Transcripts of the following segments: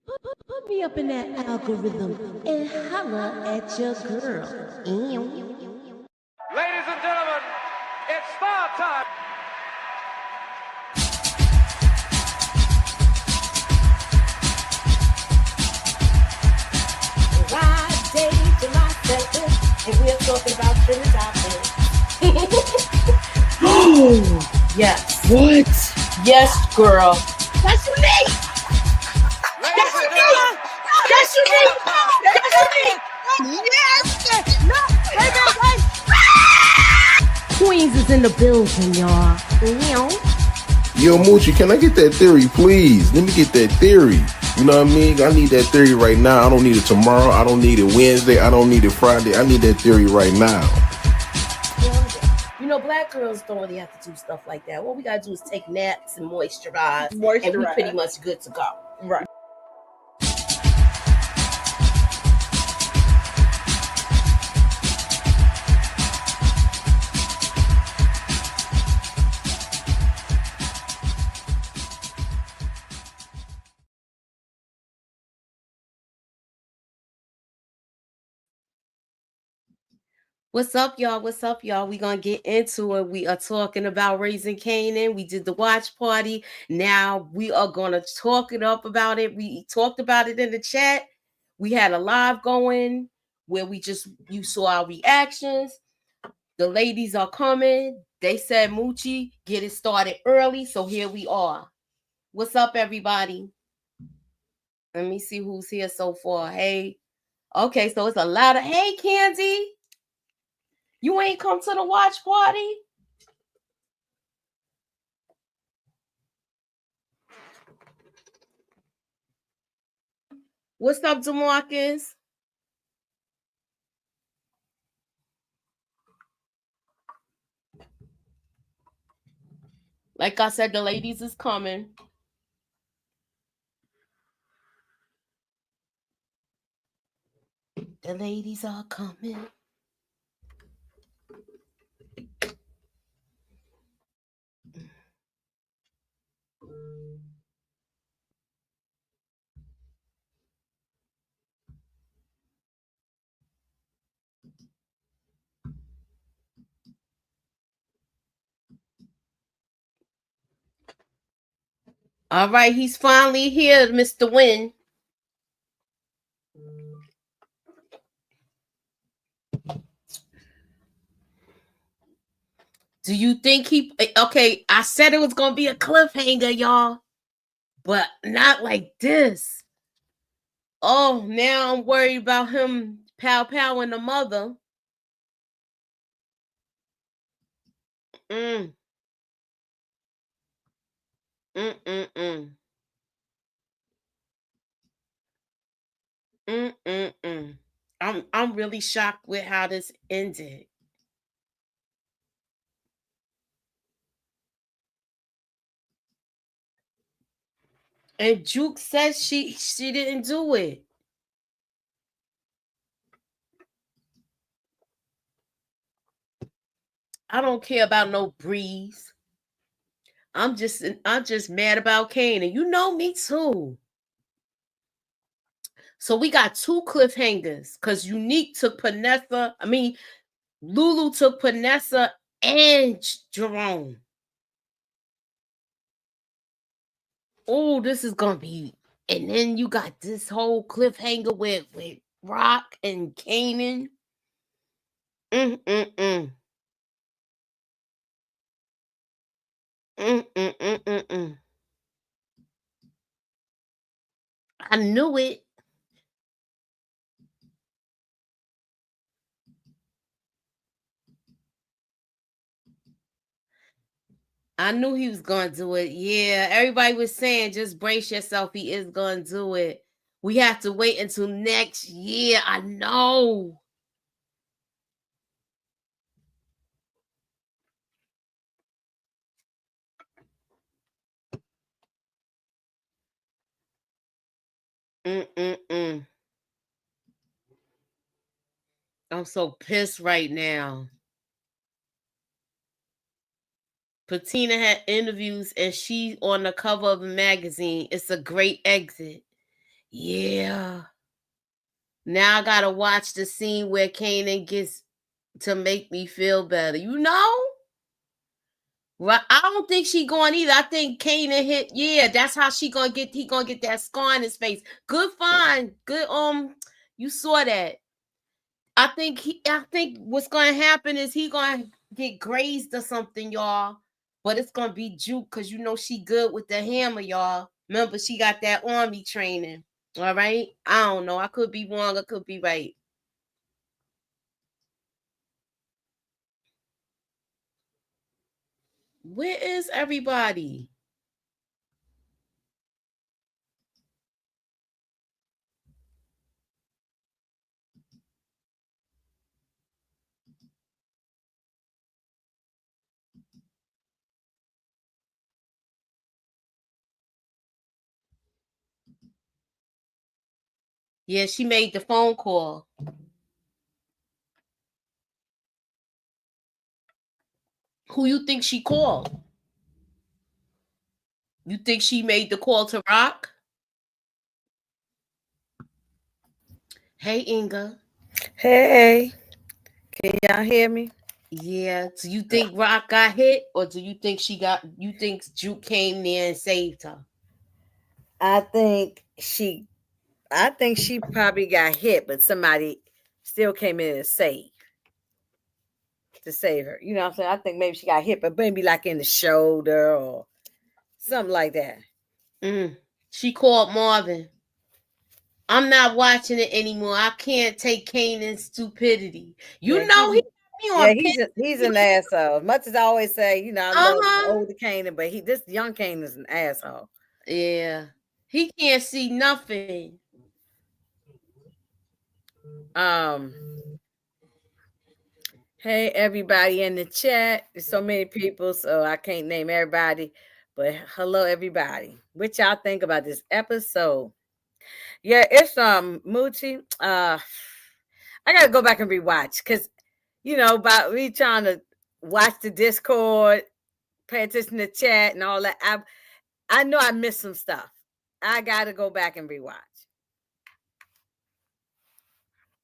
Put me up in that algorithm and holla at your girl. Ladies and gentlemen, it's star time. Friday, July 7th, and we're talking about trending topics. Oh, Yes. what? Yes, girl. That's unique. Ladies and gentlemen, That's unique. That's unique. Yes. No, wait. Queens is in the building, y'all. Yo, Moochie, can I get that theory, please? Let me get that theory. You know what I mean? I need that theory right now. I don't need it tomorrow. I don't need it Wednesday. I don't need it Friday. I need that theory right now. You know, black girls don't really have to do stuff like that. What we gotta do is take naps and moisturize. And we pretty much good to go. Right. What's up, y'all? What's up, y'all? We're going to get into it. We are talking about Raising Kanan. We did the watch party. Now we are going to talk it up about it. We talked about it in the chat. We had a live going where you saw our reactions. The ladies are coming. They said, Moochie, get it started early. So here we are. What's up, everybody? Let me see who's here so far. Hey. Okay, so it's a lot of, hey, Candy. You ain't come to the watch party? What's up, DeMarcus? Like I said, the ladies is coming. The ladies are coming. All right, he's finally here, Mr. Wynn. Do you think okay, I said it was going to be a cliffhanger, y'all, but not like this. Oh, now I'm worried about him pow and the mother. Mm. I'm really shocked with how this ended. And Juke says she didn't do it. I don't care about no Breeze. I'm just mad about Kanan. You know me too. So we got two cliffhangers because Unique took Panessa. I mean, Lulu took Panessa and Jerome. Oh, this is gonna be. And then you got this whole cliffhanger with Rock and Kanan. I knew it. I knew he was going to do it. Yeah, everybody was saying just brace yourself. He is going to do it. We have to wait until next year. I know. I'm so pissed right now. Patina had interviews and she on the cover of a magazine. It's a great exit. Yeah. Now I gotta watch the scene where Kanan gets to make me feel better. You know? Right. I don't think she going either. I think Kanan hit. Yeah, that's how she gonna get. He gonna get that scar in his face. Good find. Good. You saw that. I think he. I think what's gonna happen is he gonna get grazed or something, y'all. But it's gonna be Juke because you know she good with the hammer, y'all. Remember she got that army training. All right. I don't know. I could be wrong. I could be right. Where is everybody? Yeah, she made the phone call. Who you think she called? You think she made the call to Rock? Hey, Inga. Hey, can y'all hear me? Yeah. Do you think Rock got hit, or do you think she got? You think Juke came there and saved her? I think she, I think she probably got hit, but somebody still came in and save her. You know what I'm saying? I think maybe she got hit, but maybe like in the shoulder or something like that. Mm. She called Marvin. I'm not watching it anymore. I can't take Kanan's stupidity. Yeah, You know he got me yeah, on pin. he's an asshole. As much as I always say, I Uh love the huh. older Kanan, but this young Kanan is an asshole. Yeah. He can't see nothing. Um, hey everybody in the chat. There's so many people, so I can't name everybody. But hello everybody. What y'all think about this episode? Yeah, it's Moochie. I gotta go back and rewatch because about me trying to watch the Discord, pay attention to chat and all that. I know I missed some stuff. I gotta go back and rewatch.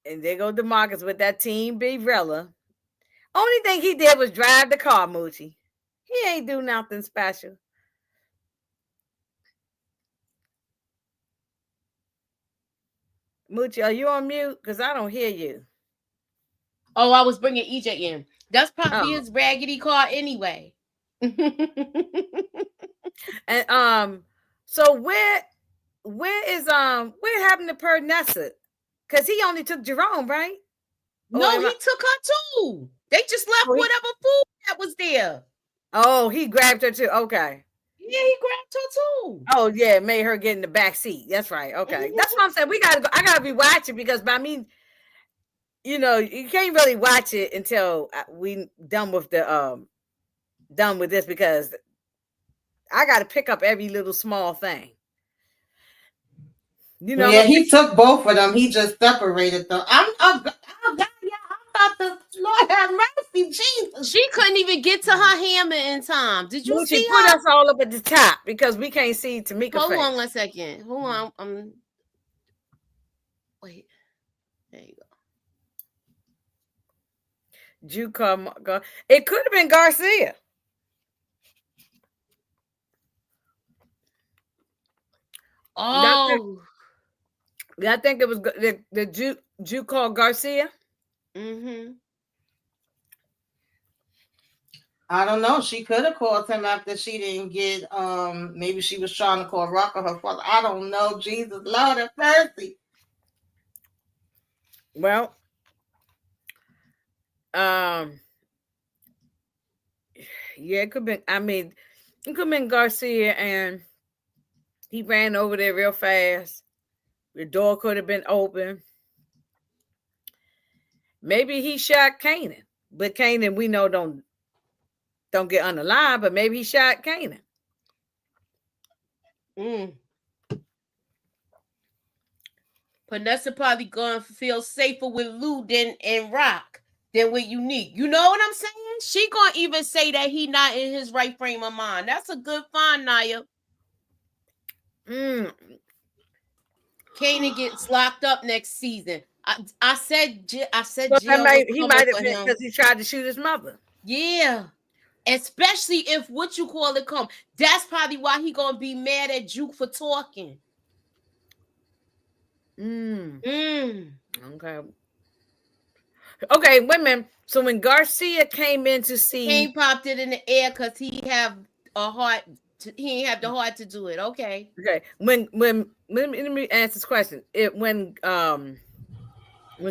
And there go DeMarcus with that team B Rella. Only thing he did was drive the car, Moochie. He ain't do nothing special. Moochie, are you on mute? Because I don't hear you. Oh, I was bringing EJ in. That's probably Oh. his raggedy car anyway. And so where happened to Pernessa? Because he only took Jerome, right? Or No, he took her too. They just left oh, he, whatever food that was there. oh, he grabbed her too. Okay. Yeah, he grabbed her too. Oh yeah, made her get in the back seat. That's right. Okay. That's what I'm saying. We gotta go. I gotta rewatch it because by me, you can't really watch it until we done with this because I gotta pick up every little small thing. Yeah, he took both of them. He just separated them. Oh God, yeah, I thought the Lord have mercy, Jesus. She couldn't even get to her hammer in time. Did you Moochie, see put her? us all up at the top because we can't see Tamika Hold on face. 1 second. Hold on. Wait. There you go. It could have been Garcia. Oh. I think it was the Jew called Garcia. Mm-hmm. I don't know. She could have called him after she didn't get. Maybe she was trying to call Rock or her father. I don't know. Jesus, Lord have mercy. Well, yeah, it could be. I mean, it could have been Garcia, and he ran over there real fast. The door could have been open. Maybe he shot Kanan, but Kanan we know don't get unalive. But maybe he shot Kanan. Vanessa probably gonna feel safer with Lou than and Rock than with Unique. You know what I'm saying? She gonna even say that he not in his right frame of mind. That's a good find, Naya. Kanan gets locked up next season. I said So jail was he coming might have for been him. because he tried to shoot his mother. Yeah. Especially if what you call it come. That's probably why he gonna be mad at Juke for talking. Okay. Okay, wait a minute. So when Garcia came in to see, Kane popped it in the air because he have a heart. He ain't have the heart to do it. Okay. Okay. When let me answer this question. When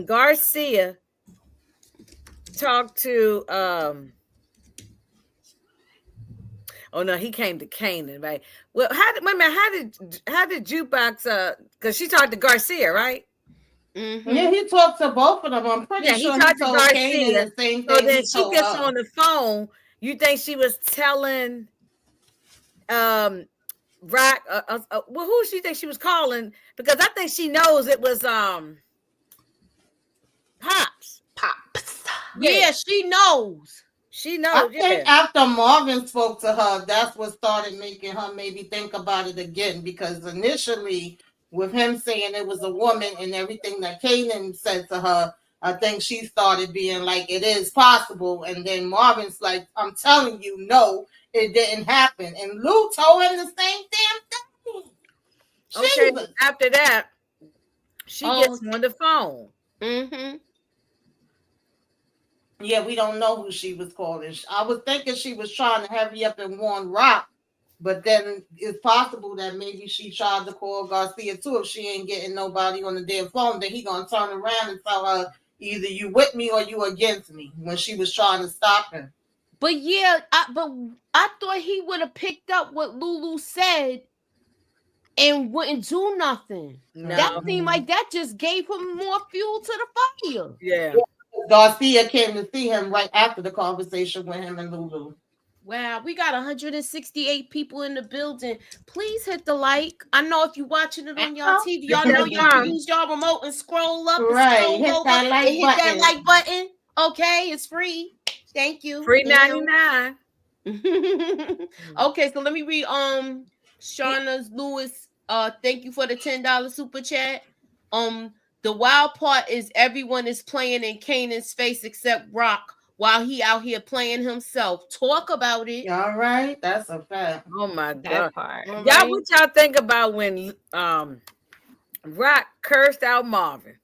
Garcia talked to oh no, he came to Kanan, right? Well, how did Jukebox because she talked to Garcia, right? Mm-hmm. Yeah, he talked to both of them. I'm pretty sure he talked to told Garcia. Kanan the same So thing then he she told gets her. on the phone. You think she was telling Rock well, who she think she was calling? Because I think she knows it was Pops. Yeah, she knows. She I knows. think after Marvin spoke to her, that's what started making her maybe think about it again. Because initially, with him saying it was a woman and everything that Kanan said to her, I think she started being like, it is possible. And then Marvin's like, I'm telling you, no, it didn't happen. And Lou told him the same damn thing. Okay. Jesus. After that, she gets on the phone. Mm-hmm. Yeah, we don't know who she was calling. I was thinking she was trying to hurry up and warn Rock, but then it's possible that maybe she tried to call Garcia too. If she ain't getting nobody on the damn phone, then he gonna turn around and tell her either you with me or you against me when she was trying to stop him. But yeah, I thought he would have picked up what Lulu said and wouldn't do nothing. No. That seemed like that just gave him more fuel to the fire. Yeah. Garcia came to see him right after the conversation with him and Lulu. Wow, we got 168 people in the building. Please hit the like. I know if you're watching it on y'all TV, y'all know you can use y'all remote and scroll up and scroll hit over that like and hit button. that like button. Okay, it's free. Thank you. Free 99. Okay, so let me read Shauna's Lewis. Thank you for the $10 super chat. The wild part is everyone is playing in Kanan's face except Rock while he out here playing himself. Talk about it. All right, that's a fact. Oh my God. That part. All Y'all, right. what y'all think about when Rock cursed out Marvin?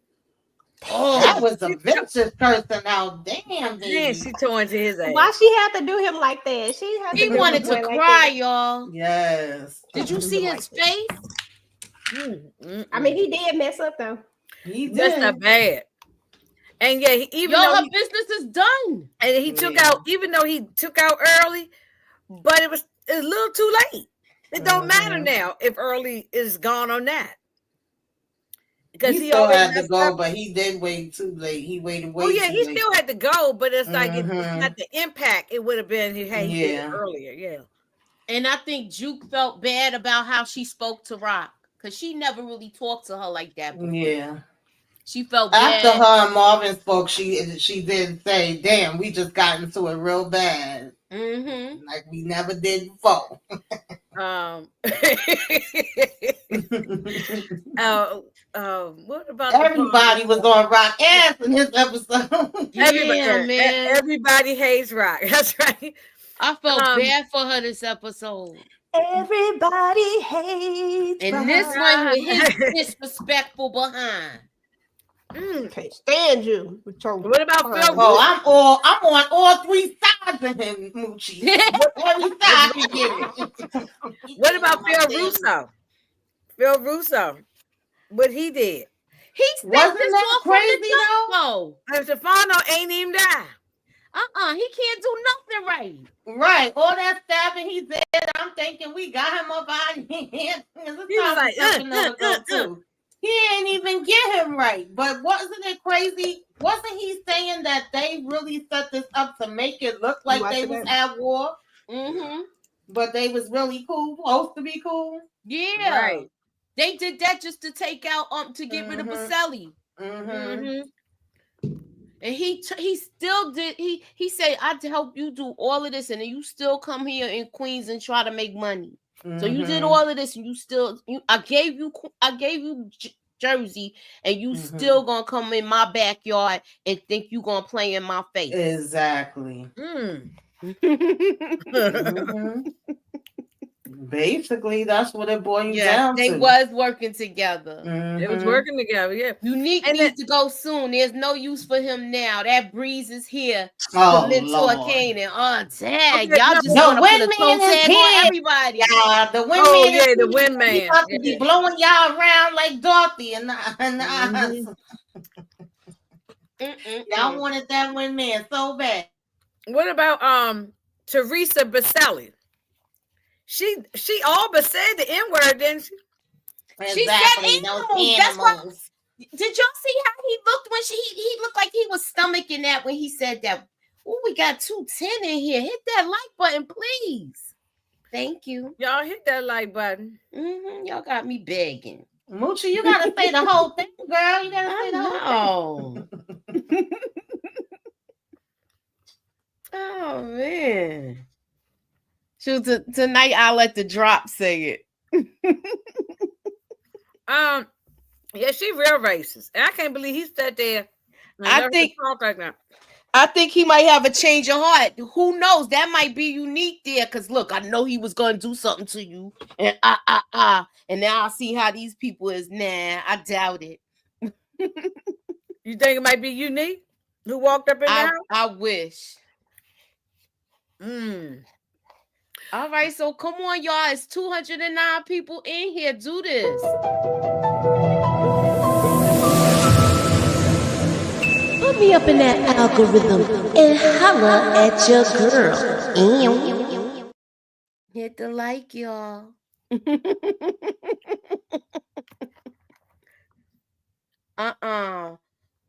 Oh, That was a vicious person out. Damn, baby. Then she tore into his ass. Why she had to do him like that? She had he to do wanted him to like cry, that. y'all. Yes. Did you see his face? I mean, he did mess up though. He That's did. not bad. And yeah, even Yo, though her business is done. and he took out, even though he took out early, but it was a little too late. It don't matter now if early is gone or not. Because he he still already had to messed go, up. but he did wait too late. He waited way Oh yeah, too he late. still had to go, but it's like it's not the impact it would have been had he did it Yeah. earlier. Yeah. And I think Juke felt bad about how she spoke to Rock because she never really talked to her like that before. Yeah. She felt After bad. her and Marvin spoke, she did say, "Damn, we just got into it real bad, like we never did before." What about everybody was on Rock ass in this episode? Everybody hates Rock. That's right. I felt bad for her this episode. Everybody hates and Rock. this one with his disrespectful behind. Can't stand you. What about Phil? Oh, I'm on all three sides of him, Moochie. Every side. What about Phil Russo? Phil Russo, what he did? He wasn't that crazy though? And Stefano ain't even die. He can't do nothing right. Right, all that stabbing he did. I'm thinking we got him up out of here. He was like, He ain't even get him right. But wasn't it crazy? Wasn't he saying that they really set this up to make it look like they was at war? But they was really cool, supposed to be cool. Yeah, right. They did that just to take out to get rid of Baselli. And he still did. He said, "I'd help you do all of this, and then you still come here in Queens and try to make money. So you did all of this, and you still I gave you Jersey, and you still gonna come in my backyard and think you gonna play in my face. Exactly. Mm. Basically, that's what it boils Yes, down they to. was working together. They was working together, yeah. Unique And needs to go soon. There's no use for him now. That Breeze is here Oh, to mentor Lord. Kanan. Oh, tag. Okay, Y'all no, just The want to put a toe windman is tag on here. everybody. Yeah, the windman oh is yeah, the here. wind He man. about to be Yeah. blowing y'all around like Dorothy and Mhm. y'all wanted that windman so bad. What about Teresa Baselli? She all but said the N-word, didn't she? She said Exactly, those animals. That's why. animals. Did y'all see how he looked when he looked like he was stomaching that when he said that? Oh, we got 210 in here. Hit that like button, please. Thank you. Y'all hit that like button. Y'all got me begging. Moochie, you gotta say the whole thing, girl. You gotta say the know. whole thing. Oh man. Shoot, tonight I'll let the drop say it. Yeah, she real racist. And I can't believe he sat there and I let her think talk like that. I think he might have a change of heart. Who knows? That might be unique there. Cause look, I know he was gonna do something to you. And and now I see how these people is. Nah, I doubt it. You think it might be unique? Who walked up in the house? I wish. All right, so come on, y'all. It's 209 people in here. Do this. Put me up in that algorithm and holla at your girl. Hit the like, y'all.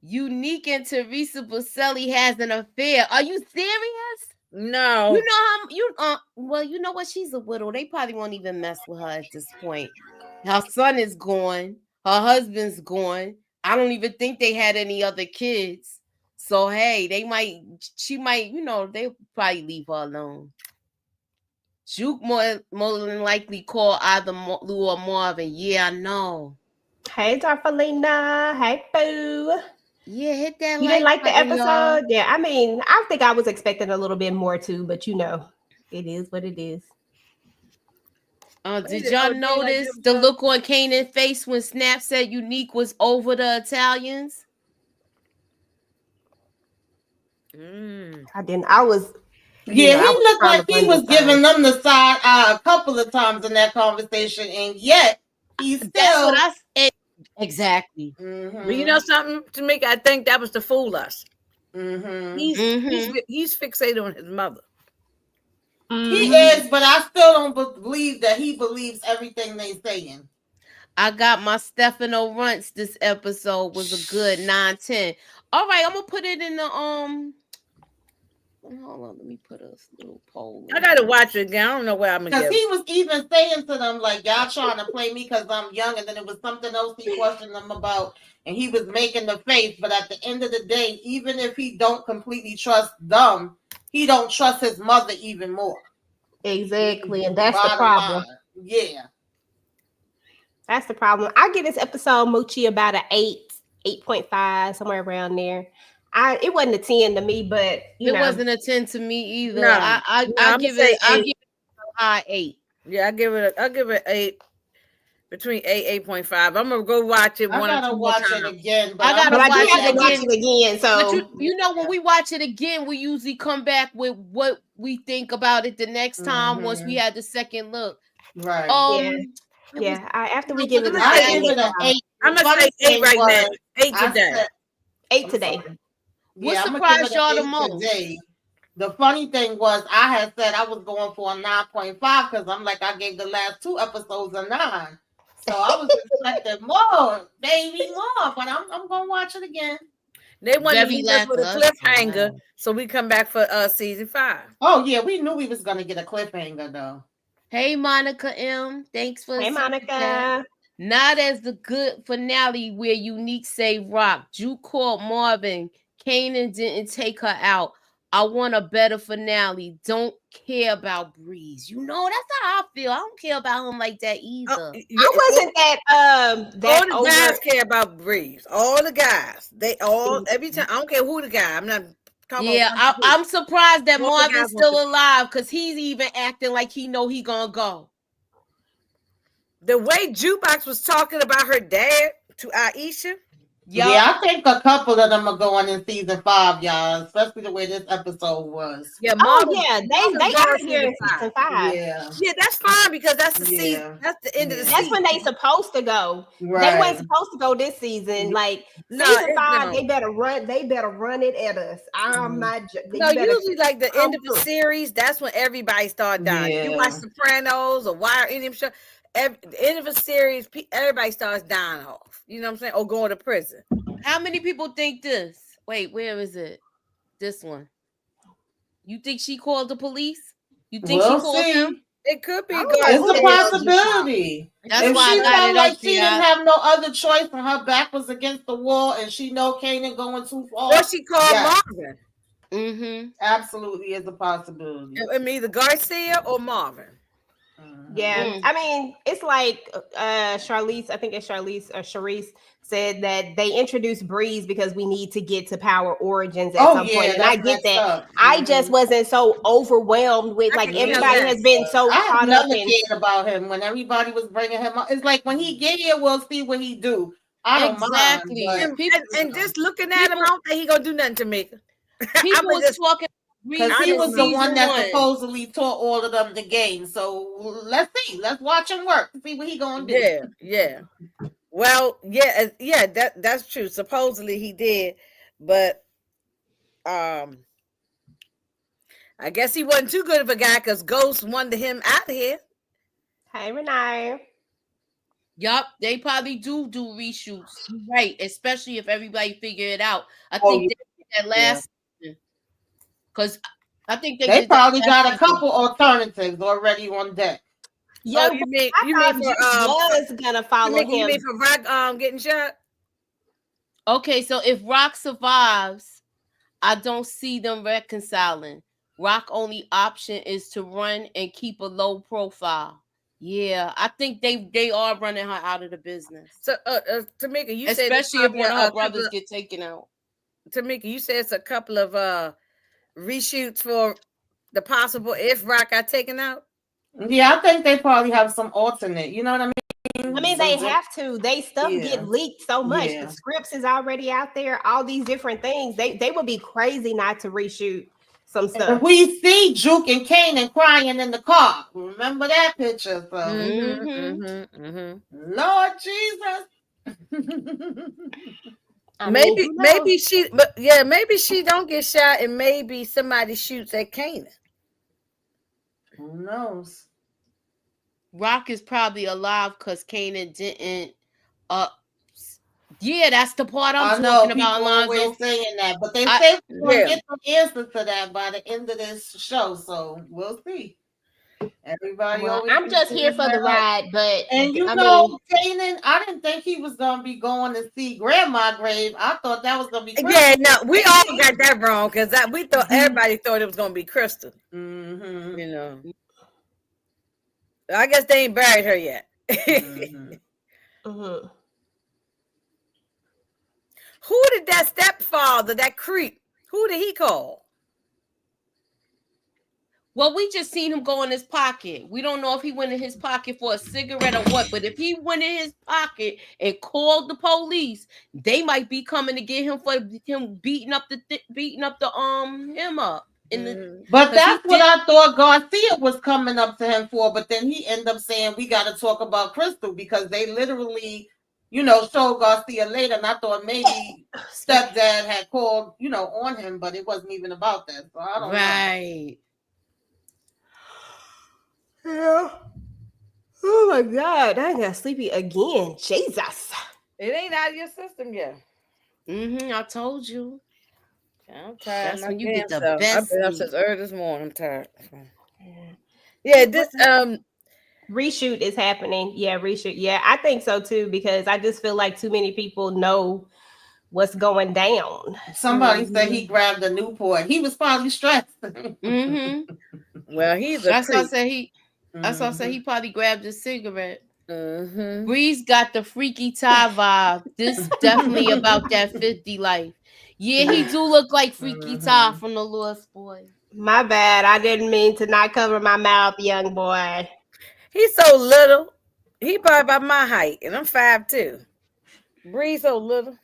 Unique and Teresa Baselli has an affair. Are you serious? No. You know how well, you know what? She's a widow. They probably won't even mess with her at this point. Her son is gone. Her husband's gone. I don't even think they had any other kids. So hey, she might, they probably leave her alone. Juke more than likely call either Lou or Marvin. Yeah, I know. Hey, Darfalina. Hey, Boo. Yeah, hit that You didn't like the button, episode? y'all. Yeah, I mean, I think I was expecting a little bit more too, but it is what it is. Did y'all notice the look on Kanan's face when Snap said Unique was over the Italians? I didn't. I was. Yeah, he looked trying like to he blend was this giving time. them the side eye a couple of times in that conversation, and yet he's still. That's what I said. Exactly. But you know something to me? I think that was to fool us. He's fixated on his mother. He is, but I still don't believe that he believes everything they saying. I got my Stefano Runts. This episode was a good 9-10. All right, I'm gonna put it in the Hold on, let me put a little poll. I gotta watch it again. I don't know where I'm gonna Because get. he was even saying to them like, "Y'all trying to play me because I'm young," and then it was something else he questioned them about, and he was making the face. But at the end of the day, even if he don't completely trust them, he don't trust his mother even more. Exactly, and that's the problem. Yeah. That's the problem. I give this episode Moochie about an 8.5, somewhere around there. It wasn't a 10 to me, but it wasn't a 10 to me either. No, I give it a high 8. Yeah, I give it 8. Between 8.5. I'm gonna go watch it. I gotta watch it again. But I gotta watch it again. So but you know, when we watch it again, we usually come back with what we think about it the next time once we had the second look. Right. After we give it, I give it an 8. I'm gonna say 8 right now. 8 today. 8 today. What surprised y'all the most? Today. The funny thing was, I had said I was going for a 9.5 because I'm like, I gave the last 2 episodes a 9. So I was expecting more, baby, more. But I'm gonna watch it again. They want to leave us with a cliffhanger, so we come back for season 5. Oh yeah, we knew we was gonna get a cliffhanger though. Hey Monica M, thanks for. Hey Monica. Not as the good finale where Unique saved Rock. Juke called Marvin. Kanan didn't take her out. I want a better finale. Don't care about Breeze. You know, that's how I feel. I don't care about him like that either. I wasn't that all that the over. guys care about Breeze. All the guys. They all every time. I don't care who the guy. I'm not talking Yeah, about. I'm surprised that All the Marvin's guys want still alive because he's even acting like he know he gonna go. The way Jukebox was talking about her dad to Aisha. Yeah, I think a couple of them are going in season 5, y'all. Especially the way this episode was. Yeah, Oh Marvin. yeah, they got here in season 5. Yeah, Yeah, that's fine because that's the season. yeah, That's the end of the yeah. That's season. when they supposed to go. They Right. weren't supposed to go this season. Like No, season it 5, don't. they better run. They better run it at us. I'm not. No, You better usually like the come end of the through. series, that's when everybody start dying. You watch Yeah. Sopranos or Wire, any of them show, the end of a series, everybody starts dying off. You know what I'm saying? Or going to prison. How many people think this? Wait, where is it? This one. You think she called the police? You think she We'll called him? see. It could be I don't God. know It's who a the hell possibility. That's If why I she got felt it like up she didn't there. have no other choice and her back was against the wall and she know Kanan going too far, Or she called yes, Marvin. Mm-hmm. absolutely is a possibility. I mean, either Garcia or Marvin. Yeah, Mm. I mean, it's like Charlize. I think it's Charlize or Charisse said that they introduced Breeze because we need to get to Power Origins at Oh some point, yeah, and I that's get messed that. up. I just wasn't so overwhelmed with I like can tell everybody that. has been so I have caught up never in. cared about him when everybody was bringing him up. It's like when he get here, we'll see what he do. I don't mind, Exactly. but People, And just looking at him, I people, don't think he gonna do nothing to me. people I'm was just talking Breeze because he in was the season one that one. supposedly taught all of them the game. So let's see. Let's watch him work. See what he gonna do. yeah. Well, yeah, that's true. Supposedly he did, but I guess he wasn't too good of a guy because Ghost wanted him out of here. Hey, Renee. Yup, they probably do reshoots. You're right, especially if everybody figure it out. I Oh, think they did that last season. Because I think they They did that probably last got a season. couple alternatives already on deck. Yeah, you mean I thought Juice was gonna follow you him. mean for Rock getting shot? Okay, so if Rock survives, I don't see them reconciling. Rock only option is to run and keep a low profile. Yeah, I think they are running her out of the business. So, Tamika, you especially said if one of her brothers get taken out. Tamika, you said it's a couple of reshoots for the possible if Rock got taken out. Yeah, I think they probably have some alternate. You know what I mean? I mean, they have to. They stuff get leaked so much. Yeah. The scripts is already out there. All these different things. They would be crazy not to reshoot some stuff. And we see Juke and Kanan crying in the car. Remember that picture? So, Lord Jesus. Maybe she don't get shot, and maybe somebody shoots at Kanan. Who knows? Rock is probably alive because Kanan didn't. Yeah, that's the part I'm talking about, Alonzo. Always saying that, but they say we're gonna get some answers to that by the end of this show, so we'll see. Everybody, I'm just here for the ride, but and Kanan, I didn't think he was gonna be going to see Grandma grave. I thought that was gonna be Crystal. Yeah, no, we all got that wrong because we thought everybody thought it was gonna be Crystal. Mm-hmm. You know, I guess they ain't buried her yet. Who did that stepfather, that creep? Who did he call? Well, we just seen him go in his pocket. We don't know if he went in his pocket for a cigarette or what, but if he went in his pocket and called the police, they might be coming to get him for him beating up him up. But that's what I thought Garcia was coming up to him for. But then he ended up saying, we got to talk about Crystal because they literally, showed Garcia later. And I thought maybe stepdad had called, on him, but it wasn't even about that. So I don't know. Right. Yeah. Oh my God, I got sleepy again. Jesus. It ain't out of your system yet. I told you. I'm tired. That's when you get the best. I've been up since early this morning. I'm tired. Yeah, this reshoot is happening. Yeah, reshoot. Yeah, I think so too because I just feel like too many people know what's going down. Somebody said he grabbed a Newport. He was probably stressed. Mm-hmm. Well, he's a That's why I creep. said he. That's why I said he probably grabbed a cigarette. Mm-hmm. Breeze got the freaky tie vibe. This definitely about that 50 life. Yeah, he do look like Freaky Tie from the Lost Boy. My bad. I didn't mean to not cover my mouth, young boy. He's so little. He probably about my height, and I'm 5'2". Breeze so little.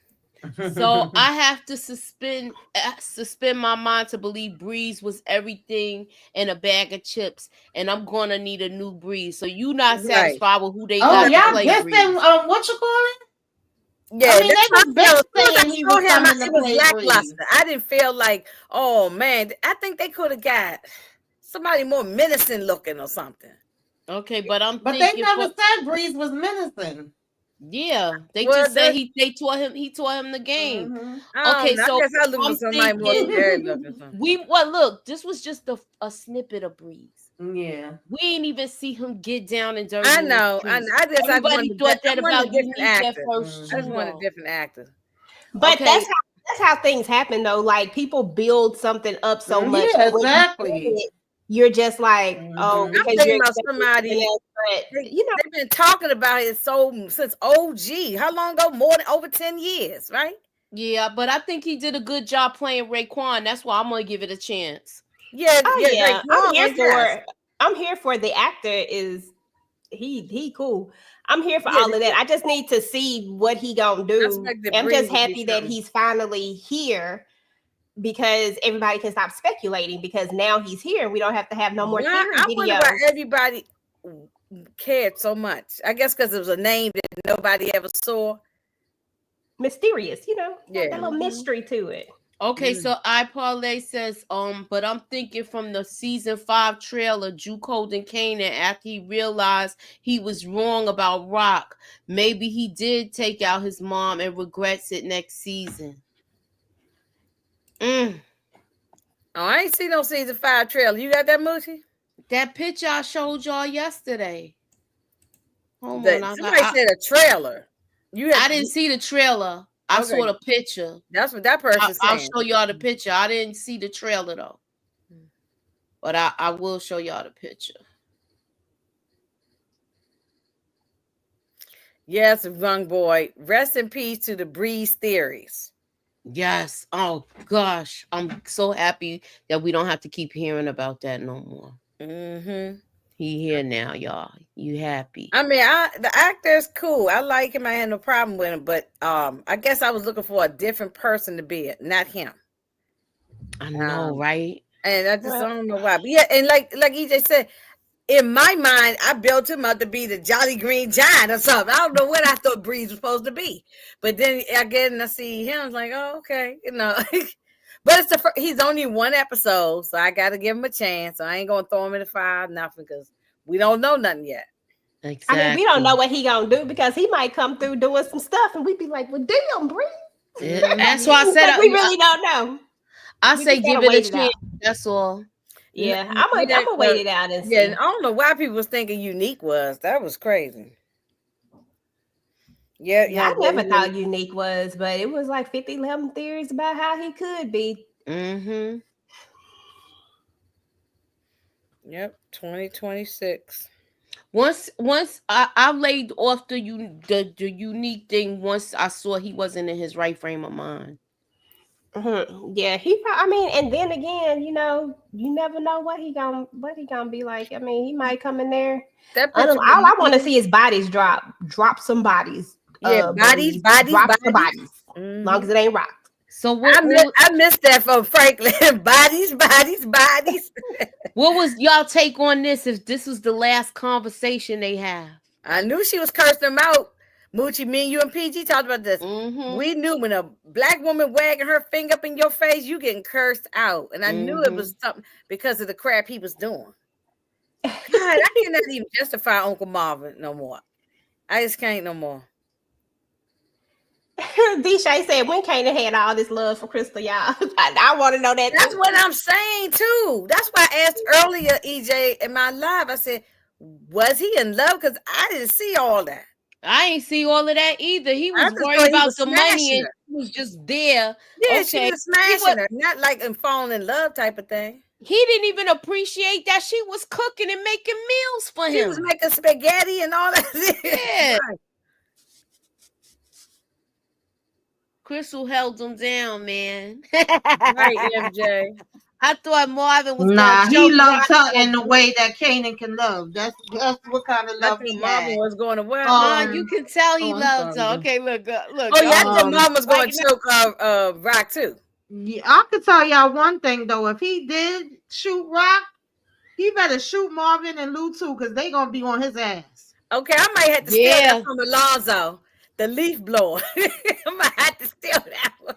So I have to suspend my mind to believe Breeze was everything in a bag of chips, and I'm gonna need a new Breeze. So you not Right. satisfied with who they Oh, got to y'all play dissing Breeze? what you call it? Yeah, I mean, that's they was how I been felt. As soon as saying I he saw was him, coming it to was play Breeze. lackluster. I didn't feel like, oh man, I think they could have got somebody more menacing looking or something. Okay, but I'm But they thinking never for said Breeze was menacing. yeah, they Well, just said they taught him the game. I Okay, don't know. I so guess I'm looking I'm for somebody more thinking scary looking. look, this was just a snippet of Breeze. Yeah. We ain't even see him get down and dirty I in the know. streets. I just Everybody thought I that wanted a about different Unique at actor. first I too, just wanted a though. different actor. But Okay, that's how things happen though. Like people build something up so much. Yeah, When you exactly. get it, you're just like, oh, I'm because thinking you're about expecting somebody. something else. But you know, They've been talking about it since OG. How long ago? More than over 10 years, right? yeah, but I think he did a good job playing Raekwon. That's why I'm gonna give it a chance. Yeah, oh yeah, yeah, I'm here Raekwon, yes. for. I'm here for the actor. Is he cool? I'm here for Yeah, all of that. I just need to see what he gonna I do. expected I'm Breeze just to be happy that something. he's finally here because everybody can stop speculating because now he's here. We don't have to have no more Why? theory I wonder why videos. everybody cared so much. I guess because it was a name that nobody ever saw. Mysterious, you know, got Yeah. that little mystery to it. Okay, so I parlay says, but I'm thinking from the season 5 trailer, Drew Colden Kanan, after he realized he was wrong about Rock, maybe he did take out his mom and regrets it next season. Oh, I ain't seen no season 5 trailer. You got that, Moochie? That picture I showed y'all yesterday. Hold on, Somebody said a trailer. I didn't see the trailer. I saw the picture. That's what that person's I'll saying. show y'all the picture. I didn't see the trailer though, but I will show y'all the picture. Yes, young boy. Rest in peace to the Breeze theories. Yes. Oh gosh, I'm so happy that we don't have to keep hearing about that no more. He here now, y'all. You happy? I mean, the actor's cool. I like him. I had no problem with him, but I guess I was looking for a different person to be it, not him. I know, right? And I just don't know why. But yeah, and like EJ said, in my mind, I built him up to be the Jolly Green Giant or something. I don't know what I thought Breeze was supposed to be, but then again, I see him. I was like, oh, okay, you know. But it's he's only one episode, so I got to give him a chance. So I ain't gonna throw him in the fire, nothing, because we don't know nothing yet. Exactly. I mean, we don't know what he gonna do because he might come through doing some stuff, and we'd be like, "Well, damn, Breeze." That's why I said like, we really don't know. I say give it a chance. That's all. Yeah, I'm gonna wait it out and see. Yeah, I don't know why people was thinking Unique was. That was crazy. Yeah, I never thought Unique was, but it was like 50 11 theories about how he could be. Yep, 2026. Once I laid off the Unique thing once I saw he wasn't in his right frame of mind. Yeah, I mean, and then again, you know, you never know what he gonna be like. I mean, he might come in there. All I want to see is bodies drop some bodies. Yeah, bodies. As long as it ain't rocked. So what? I missed that from Franklin. bodies. What was y'all take on this? If this was the last conversation they have, I knew she was cursing them out. Moochie, me and you and PG talked about this. We knew when a black woman wagging her finger up in your face, you getting cursed out. And I knew it was something because of the crap he was doing. God, I cannot even justify Uncle Marvin no more. I just can't no more. D-Shay said, when Kanan had all this love for Crystal, y'all. I want to know that. That's what I'm saying, too. That's why I asked earlier, EJ, in my live, I said, was he in love? Because I didn't see all that. I ain't see all of that either. He I was just worried thought he about was the money smashing and her. he was just there. Yeah, she Okay. was smashing her, not like falling in love type of thing. He didn't even appreciate that she was cooking and making meals for She was him. making spaghetti and all that. Yeah. Right. Crystal held him down, man. Right, MJ. I thought Marvin was gonna Nah, he choke loves Rock her in the over. way that Kanan can love. That's what kind of I love thought he Marvin had. was going to what? You Um. can tell he Oh, I'm loves sorry. her. Okay, look, look. Oh yeah, I thought Um. Marvin was going to choke Rock too. Yeah, I could tell y'all one thing though. If he did shoot Rock, he better shoot Marvin and Lou too, because they gonna be on his ass. Okay, I might have to steal that Yeah. from Alonzo, the leaf blower. I might have to steal that one.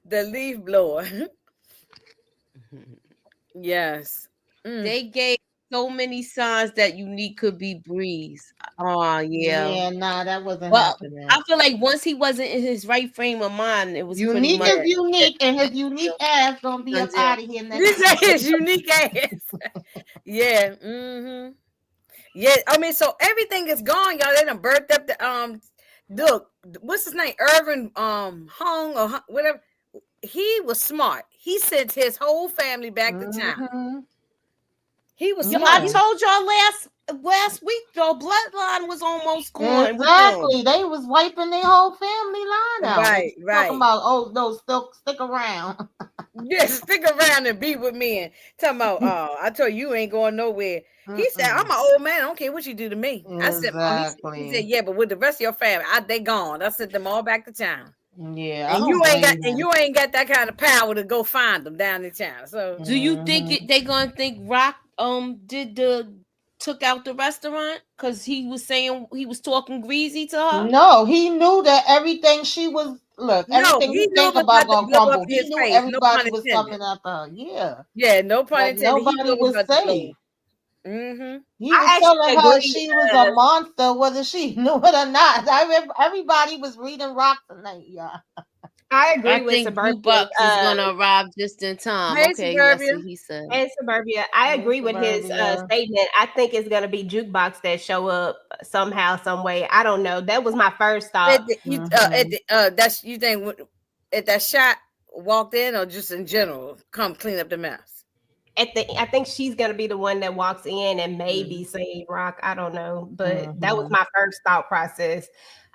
The leaf blower. Yes. They gave so many signs that Unique could be Breeze. Oh yeah. Yeah, nah, that wasn't Well, happening. I feel like once he wasn't in his right frame of mind, it was pretty Unique much. is unique, and his unique ass gonna be up out of here You next say week. his unique ass. Yeah. Mm-hmm. Yeah. I mean, so everything is gone, y'all. They done birthed up the look, what's his name? Irvin Hung or whatever. He was smart. He sent his whole family back to town. Mhm. He was Yo, I smart. told y'all last week, though, bloodline was almost gone with them. Exactly. They was wiping their whole family line out. Right, And right. talking about, oh no, stick around. Yeah, stick around and be with me. And talking about, I told you ain't going nowhere. He said, I'm an old man. I don't care what you do to me. I said, he said, Exactly. yeah, but with the rest of your family, they gone. I sent them all back to town. Yeah, I And don't blame him. you ain't got that kind of power to go find them down in town. So Do you think they gonna think Rock took out the restaurant because he was saying he was talking greasy to her? No, he knew that everything she was no, everything he he knew think it was about about to gonna blow up crumble. in He his knew face. No pun everybody was intended. coming after her. Yeah. Yeah, no pun Like intended. He nobody knew it was was about to blow safe. up. Mm-hmm. He was I telling actually her agree. she was a monster, whether she knew it or not. Everybody was reading Rock tonight, y'all. I agree I with think Suburbia. Jukebox is gonna arrive just in time. Hey, Okay, that's Suburbia. what he said. And Suburbia, I agree with his statement. I think it's gonna be Jukebox that show up somehow, some way. I don't know. That was my first thought. That's you think at that shot walked in or just in general come clean up the mess? I think she's gonna be the one that walks in and maybe say Rock. I don't know, but that was my first thought process.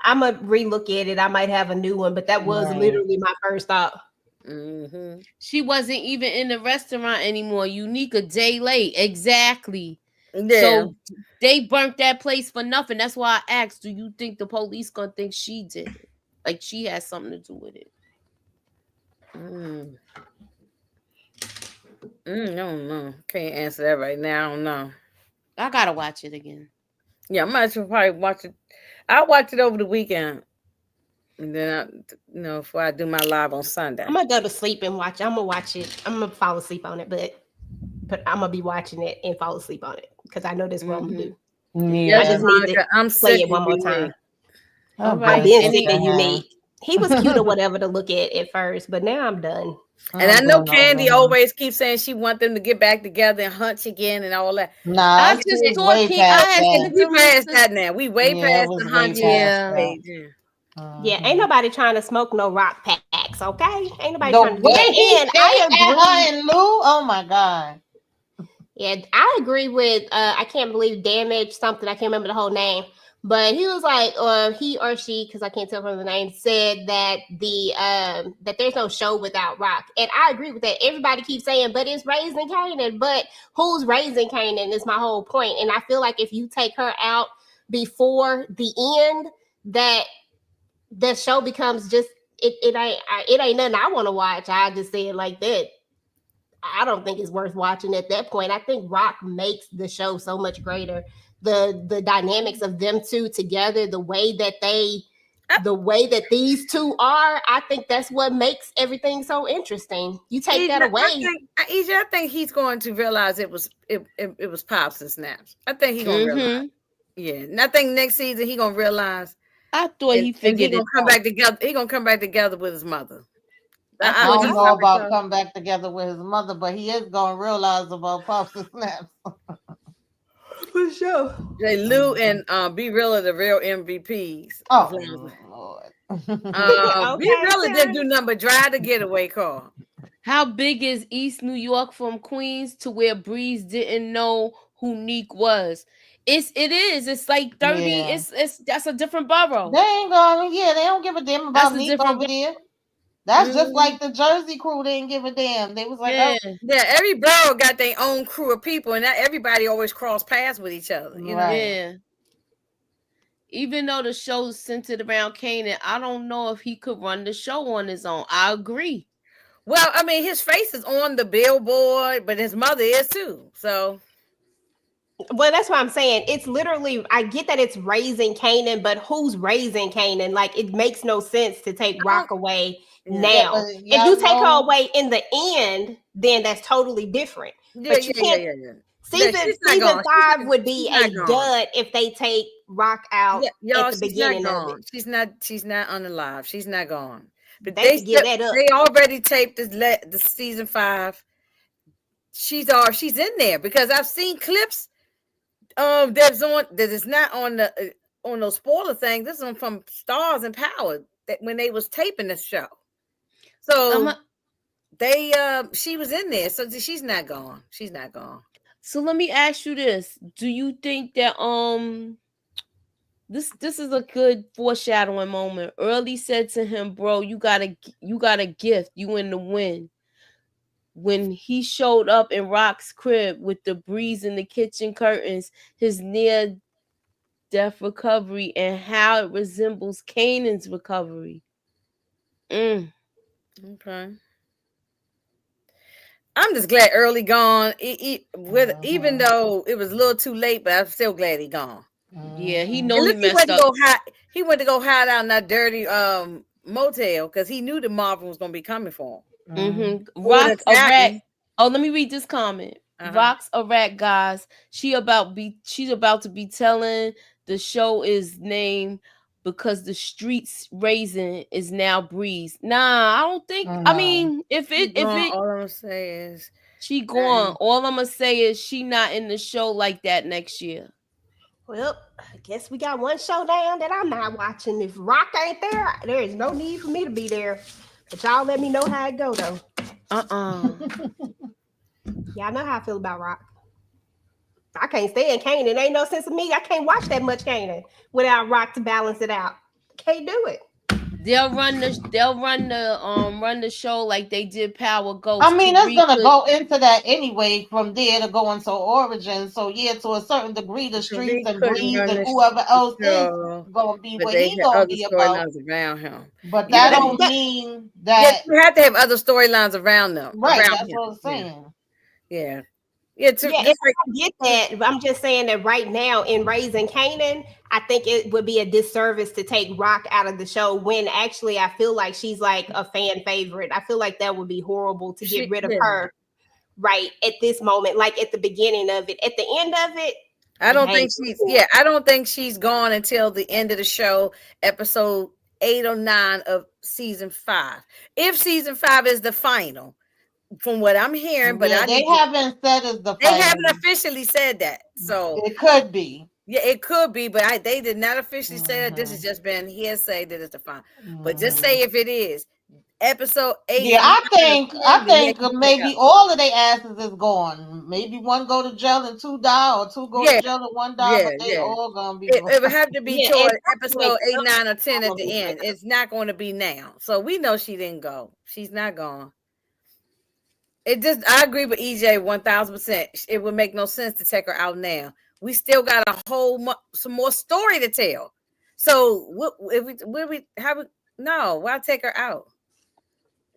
I'm gonna relook at it. I might have a new one, but that was literally my first thought. Mm-hmm. She wasn't even in the restaurant anymore. Unique a day late. Exactly. Yeah. So they burnt that place for nothing. That's why I asked, do you think the police gonna think she did it? Like she has something to do with it? I don't know. Can't answer that right now. I don't know. I gotta watch it again. Yeah, I might as well probably watch it. I'll watch it over the weekend. And then before I do my live on Sunday. I'm gonna go to sleep and watch. I'm gonna watch it. I'm gonna fall asleep on it, but I'm gonna be watching it and fall asleep on it because I know that's what I'm gonna do. Yeah, I just need to I'm play sick it one more time. All I've right. been sick of Unique. He was cute or whatever to look at first, but now I'm done. And I know Candy always keeps saying she wants them to get back together and hunch again and all that. Nah, I just thought way past that. We past that now. We way past the hunch stage. Yeah, ain't nobody trying to smoke no rock packs, okay? Ain't nobody The trying to do way that. he And came I at her agree. and Lou, oh my god. Yeah, I agree with I can't believe Damage something. I can't remember the whole name. But he was like, or he or she, because I can't tell from the name, said that that there's no show without Rock. And I agree with that. Everybody keeps saying, but it's Raising Kanan. But who's Raising Kanan is my whole point. And I feel like if you take her out before the end, that the show becomes just it ain't nothing I want to watch. I just say it like that. I don't think it's worth watching at that point. I think Rock makes the show so much greater. The dynamics of them two together, the way that these two are, I think that's what makes everything so interesting. You take that away. I think he's going to realize it was pops and snaps. I think he's gonna realize. Yeah, and I think next season he's gonna realize. I thought he figured he's gonna come back together. He's gonna come back together with his mother. I don't know about come back together with his mother, but he is gonna realize about Pops and Snaps. For sure. J. Lou and Be Real are the real MVPs. Oh Lord. Be Okay, Real didn't Terry. do nothing but drive the getaway car. How big is East New York from Queens to where Breeze didn't know who Neek was? It is. It's like 30. Yeah. It's that's a different borough. They ain't going. Yeah, they don't give a damn That's about a Neek different over there. That's just Mhm. like the Jersey crew. They didn't give a damn. They was like, Yeah. oh, Yeah, every borough got their own crew of people, and not everybody always cross paths with each other. You know. right. Yeah. Even though the show's centered around Kanan, I don't know if he could run the show on his own. I agree. Well, I mean, his face is on the billboard, but his mother is too. So Well, that's what I'm saying. It's literally, I get that it's raising Kanan, but who's raising Kanan? Like, it makes no sense to take Rock away yeah, Yeah, but now. If y'all you take her know. away in the end, then that's totally different. yeah, But you yeah, yeah, can't. yeah, yeah. Yeah, Season she's not season gone. She's five not. would She's be not a gone. dud if they take Rock out Yeah, at y'all, the she's not beginning of it. gone. She's not. She's not unalive. She's not gone. But They could give that up. they already taped the season 5. She's in there because I've seen clips. That is not on those spoiler things. This is from Stars and Power that when they was taping the show. So she was in there, so she's not gone. She's not gone. So let me ask you this. Do you think that this is a good foreshadowing moment? Early said to him, "Bro, you got a gift. You in the win." When he showed up in Rock's crib with the breeze in the kitchen curtains, his near death recovery, and how it resembles Kanan's recovery. Okay. I'm just glad Early gone. Even though it was a little too late, but I'm still glad he gone. Yeah, he Mhm. know And he look, he messed went to up. go hide. He went to go hide out in that dirty motel because he knew the Marvin was gonna be coming for him. Mm-hmm. Who would Rock a attack rat. him? Oh, let me read this comment. Rock's a rat, guys. She's about to be telling the show is named because the streets raising is now Breeze. Nah, I don't think. I No. mean, if it All I'm gonna say is she gone. All I'm gonna say is she not in the show like that next year. Well, I guess we got one showdown that I'm not watching. If Rock ain't there, there is no need for me to be there. But y'all let me know how it go though. Y'all know how I feel about Rock. I can't stand Kanan. Ain't no sense of me. I can't watch that much Kanan without Rock to balance it out. Can't do it. They'll run the show like they did Power Ghost. I mean, it's gonna go into that anyway from there to go into Origin. So yeah, to a certain degree, the streets and Breeze and whoever else is gonna be but what they he had gonna other be about. storylines around him. But that don't mean that you have to have other storylines around them. right. Around That's him. what I'm saying. Yeah. Yeah, I get that. But I'm just saying that right now in Raising Kanan, I think it would be a disservice to take Rock out of the show when actually I feel like she's like a fan favorite. I feel like that would be horrible to get rid of her right at this moment, like at the beginning of it. At the end of it, I don't think she's gone until the end of the show, episode 8 or 9 of season 5. If season 5 is the final, from what I'm hearing, but they haven't said it's the final. They haven't officially said that, so it could be. Yeah, it could be, but they did not officially say that. This has just been hearsay that it's the final. But just say if it is episode 8. Yeah, I think maybe all of their asses is gone. Maybe one go to jail and 2 die, or 2 go to jail and 1 die. But they all gonna be. It would have to be toward episode 8, 9, or 10 at the probably. end. It's not going to be now, so we know she didn't go. She's not gone. I agree with EJ 1000%. It would make no sense to take her out now. We still got some more story to tell. So why take her out?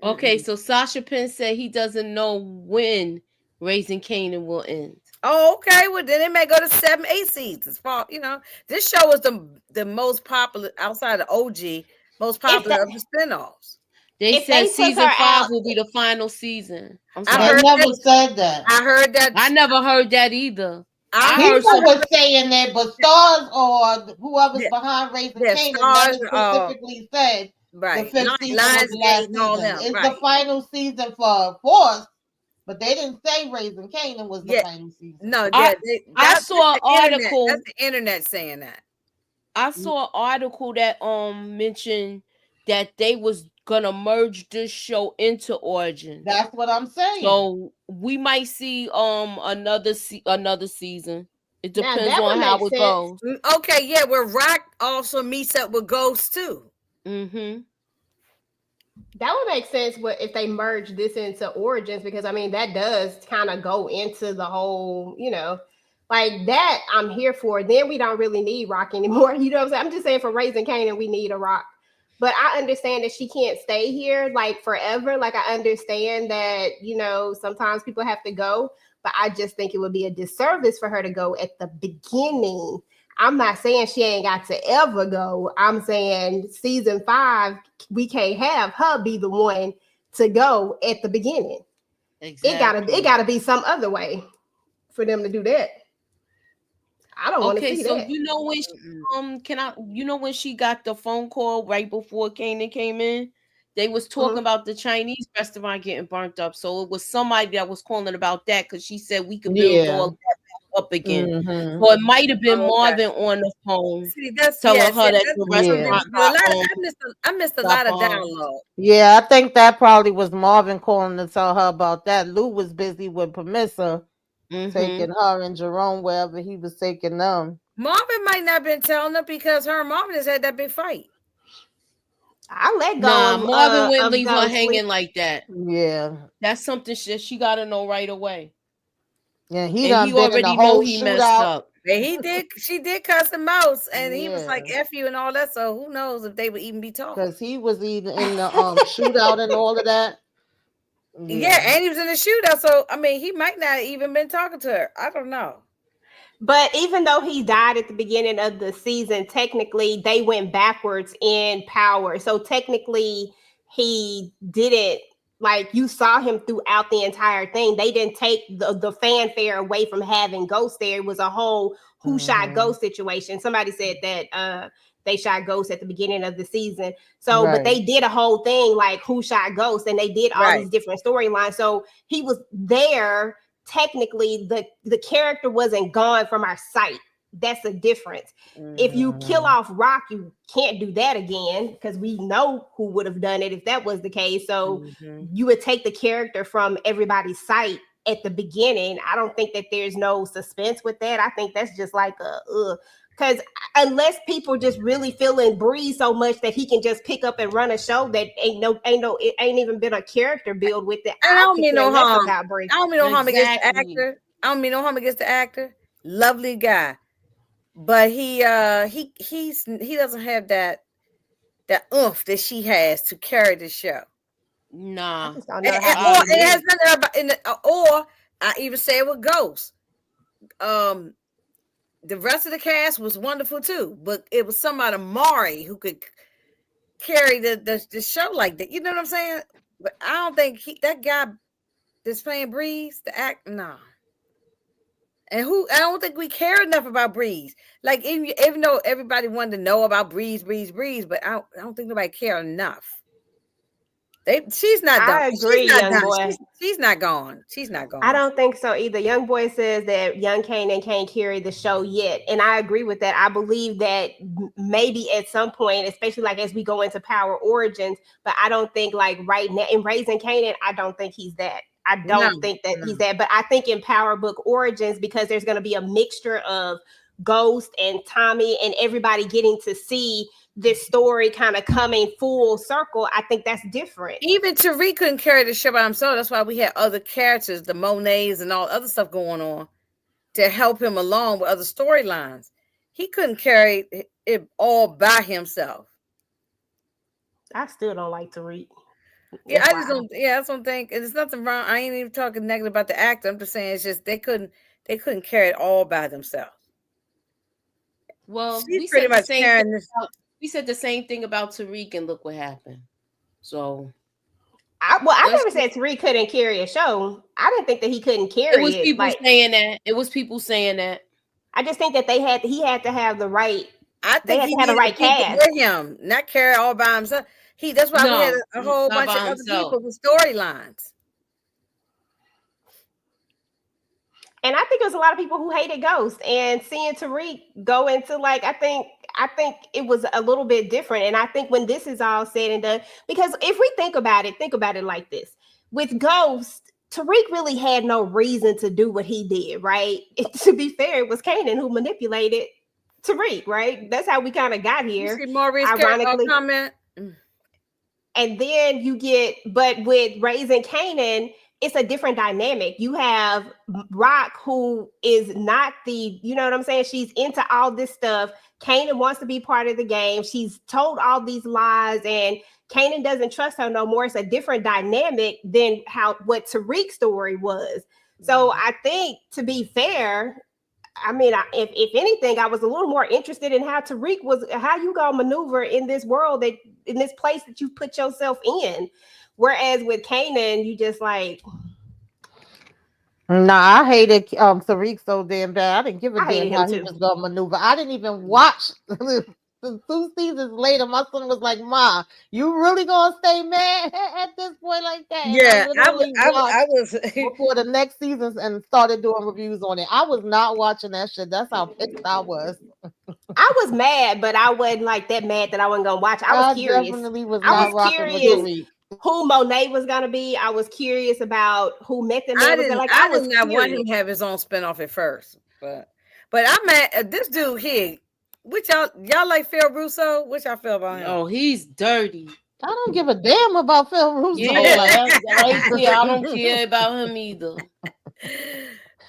Okay, so Sasha Penn said he doesn't know when Raising Kanan will end. Oh, okay. Well, then it may go to 7, 8 seasons. This show is the most popular outside of OG, most popular of the spinoffs. They said season 5 will be the final season. I never said that. I heard that. I never heard that either. People were saying that, but Stars or whoever's behind Raising Kanan never specifically said the 5th season was the last season. It's the final season for Force. But they didn't say Raising Kanan was the final season. No, I saw an article. That's the internet saying that. I saw an article that mentioned that they was gonna merge this show into Origins. That's what I'm saying. So we might see another season. It depends that on would how make it sense. goes. Okay, yeah, where Rock also meets up with Ghost too. Mm-hmm. That would make sense if they merge this into Origins, because I mean that does kind of go into the whole, like that I'm here for. Then we don't really need Rock anymore. You know what I'm saying? I'm just saying for Raising Kanan, we need a Rock. But I understand that she can't stay here like forever. Like I understand that, sometimes people have to go, but I just think it would be a disservice for her to go at the beginning. I'm not saying she ain't got to ever go. I'm saying season 5, we can't have her be the one to go at the beginning. Exactly. It gotta be some other way for them to do that. I don't want to see that. Okay, so when she when she got the phone call right before Kanan came in, they was talking about the Chinese restaurant getting burnt up. So it was somebody that was calling about that because she said we could build all that back up again. So it might have been Marvin on the phone telling her that the restaurant I missed a lot of dialogue. Yeah, I think that probably was Marvin calling to tell her about that. Lou was busy with Permissa, taking her and Jerome wherever he was taking them. Marvin might not have been telling her because her and Marvin has had that big fight. I let go. Marvin wouldn't leave her hanging like that. Yeah, that's something she got to know right away. Yeah, he already know he messed up. And she did cuss him out, and he was like "F you" and all that. So who knows if they would even be talking? Because he was even in the shootout and all of that. Yeah, and he was in the shootout. So I mean, he might not even been talking to her. I don't know. But even though he died at the beginning of the season, technically they went backwards in power. So technically he didn't, like, you saw him throughout the entire thing. They didn't take the fanfare away from having Ghost there. It was a whole who shot Ghost situation. Somebody said that they shot Ghost at the beginning of the season. So, but they did a whole thing like who shot Ghost, and they did all these different storylines. So he was there. Technically, the character wasn't gone from our sight. That's a difference. If you kill off Rock, you can't do that again because we know who would have done it if that was the case. So you would take the character from everybody's sight at the beginning. I don't think that there's no suspense with that. I think that's just like because unless people just really feeling Breeze so much that he can just pick up and run a show that it ain't even been a character build with it. I don't mean no harm. I don't mean no harm against the actor. I don't mean no harm against the actor. Lovely guy, but he doesn't have that oomph that she has to carry the show. Nah, it has nothing or I even say it with Ghost. The rest of the cast was wonderful too, but it was somebody Mari who could carry the show like that. You know what I'm saying? But I don't think that guy that's playing Breeze, the act, nah. And I don't think we care enough about Breeze. Like even though everybody wanted to know about Breeze, but I don't think nobody care enough. She's not done. I agree, young boy. She's not gone. She's not gone. I don't think so either. Young boy says that young Kanan can't carry the show yet, and I agree with that. I believe that maybe at some point, especially like as we go into Power Origins, but I don't think like right now in Raising Kanan, I don't think he's that. I don't think that he's that. But I think in Power Book Origins, because there's going to be a mixture of Ghost and Tommy and everybody getting to see this story kind of coming full circle, I think that's different. Even Tariq couldn't carry the show by himself. That's why we had other characters, the Monets and all other stuff going on to help him along with other storylines. He couldn't carry it all by himself. I still don't like Tariq. Yeah, I just don't. Yeah, I just don't think. And there's nothing wrong. I ain't even talking negative about the actor. I'm just saying it's just they couldn't carry it all by themselves. Well, we said the same thing about Tariq, and look what happened. So, I never said Tariq couldn't carry a show. I didn't think that he couldn't carry it. It was people saying that. It was people saying that. I just think that he had to have the right. I think he had the right cast with him, not carry all by himself. That's why we had a whole bunch of other people with storylines. And I think there's a lot of people who hated Ghost, and seeing Tariq go into like I think it was a little bit different. And I think when this is all said and done, because if we think about it like this: with Ghost, Tariq really had no reason to do what he did, right? To be fair, it was Kanan who manipulated Tariq, right? That's how we kind of got You here, see Maurice ironically. comment. And then you get, but with Raising Kanan, it's a different dynamic. You have Rock, who is not the, you know what I'm saying? She's into all this stuff. Kanan wants to be part of the game. She's told all these lies, and Kanan doesn't trust her no more. It's a different dynamic than what Tariq's story was. So I think, to be fair, I mean, if anything, I was a little more interested in how Tariq was, how you gonna maneuver in this world, that in this place that you put yourself in. Whereas with Kanan, you just like, Nah, I hated Tariq so damn bad. I didn't give a I damn hated him how he too. was gonna maneuver. I didn't even watch. The 2 seasons later, my son was like, "Ma, you really gonna stay mad at this point like that?" And I Yeah, literally I watched was. before the next seasons and started doing reviews on it. I was not watching that shit. That's how pissed I was. I was mad, but I wasn't like that mad that I wasn't gonna watch. I was I curious. definitely was I was not rocking with curious Tariq. who Monet was gonna be. I was curious about who Method Man was gonna, like. I I did was not want curious. him to have his own spinoff at first, but I'm mad at this dude here. Which y'all like Phil Russo? Which y'all feel about him? Oh, he's dirty. I don't give a damn about Phil Russo. Yeah, Like, that's right there. I don't care about him either.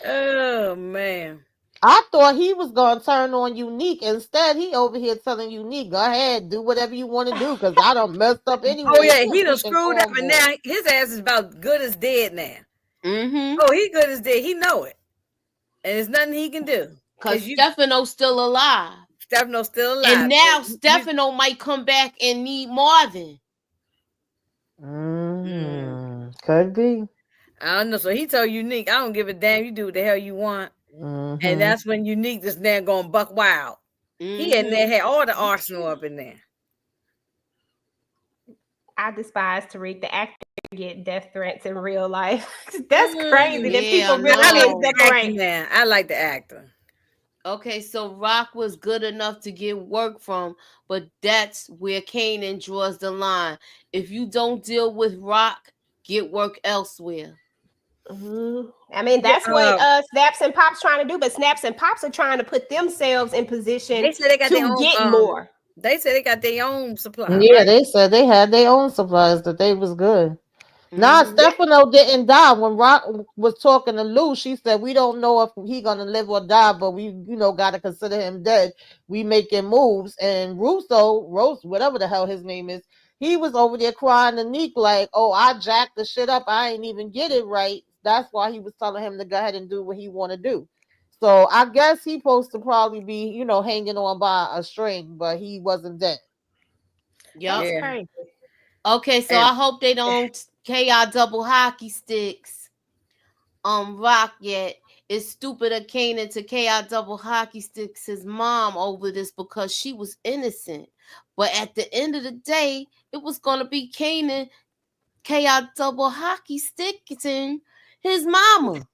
Oh man. I thought he was gonna turn on Unique. Instead, he over here telling Unique, "Go ahead, do whatever you want to do, because I done messed up anyway." Oh yeah, You he done freaking screwed up, and cornball. now his ass is about good as dead now. Mm-hmm. Oh, he good as dead. He know it, and there's nothing he can do. Because Stefano's still alive. Stefano's still alive, and now Stefano might come back and need Marvin. Could be. I don't know. So he told Unique, "I don't give a damn. You do what the hell you want." And that's when Unique just now going buck wild. He in there had all the arsenal up in there. I despise Tariq, the actor, get death threats in real life. That's crazy that people really can't separate. Man, I like the actor. Okay, so Rock was good enough to get work from, but that's where Kanan draws the line. If you don't deal with Rock, get work elsewhere. I mean, that's what Snaps and Pops trying to do, but Snaps and Pops are trying to put themselves in position to get more. They said they got their own supply. Yeah, right? they said they had their own supplies, that they was good. Nah, Stefano didn't die. When Rock was talking to Lou, she said, "We don't know if he gonna live or die, but we, gotta consider him dead. We making moves." And Rose, whatever the hell his name is, he was over there crying to Neek like, "Oh, I jacked the shit up. I ain't even get it right." That's why he was telling him to go ahead and do what he want to do. So I guess he supposed to probably be, hanging on by a string, but he wasn't dead. That's crazy. Okay, so I hope they don't KI double hockey sticks Rock yet. It's stupid of Kanan to KI double hockey sticks his mom over this because she was innocent. But at the end of the day, it was gonna be Kanan KI double hockey sticking his mama.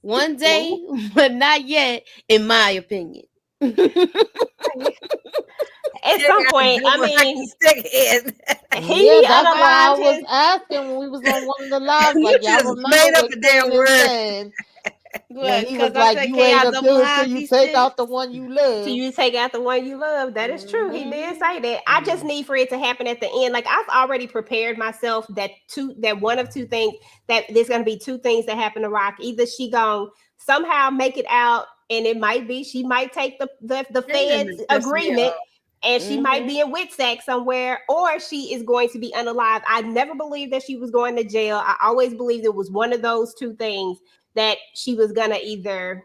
One day, but not yet, in my opinion. At some point, I mean, that's why I was asking when we was on one of the lives, like, y'all remember what Kanan said? When he was like, "You ain't a do it till you take out the one you love." Till you take out the one you love. That is true. He did say that. I just need for it to happen at the end. Like, I've already prepared myself that one of two things, that there's gonna be two things that happen to Rock. Either she gonna somehow make it out, and it might be she might take the feds agreement. And she might be in Witsack somewhere, or she is going to be unalive. I never believed that she was going to jail. I always believed it was one of those two things, that she was gonna either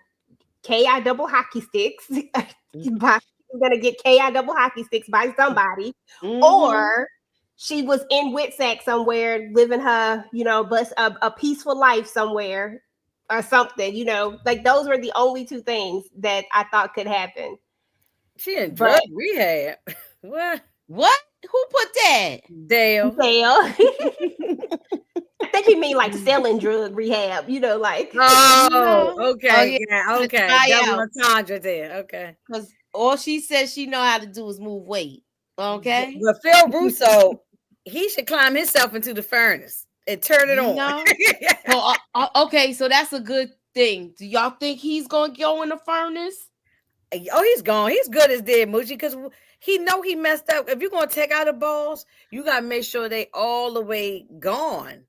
KI double hockey sticks, gonna get KI double hockey sticks by somebody, or she was in Witsack somewhere, living her, a peaceful life somewhere, or something. Like, those were the only two things that I thought could happen. She in drug rehab. What? Who put that? Dale. think he mean like selling drug rehab. Like. Oh, Oh okay. yeah, Yeah, to okay. try Double out. entendre there. Okay. Because all she says she know how to do is move weight. Okay. But Phil Russo, he should climb himself into the furnace and turn it You on. know? So okay, so that's a good thing. Do y'all think he's gonna go in the furnace? Oh, he's gone. He's good as dead, Moochie, because he know he messed up. If you're gonna take out the balls, you gotta make sure they all the way gone.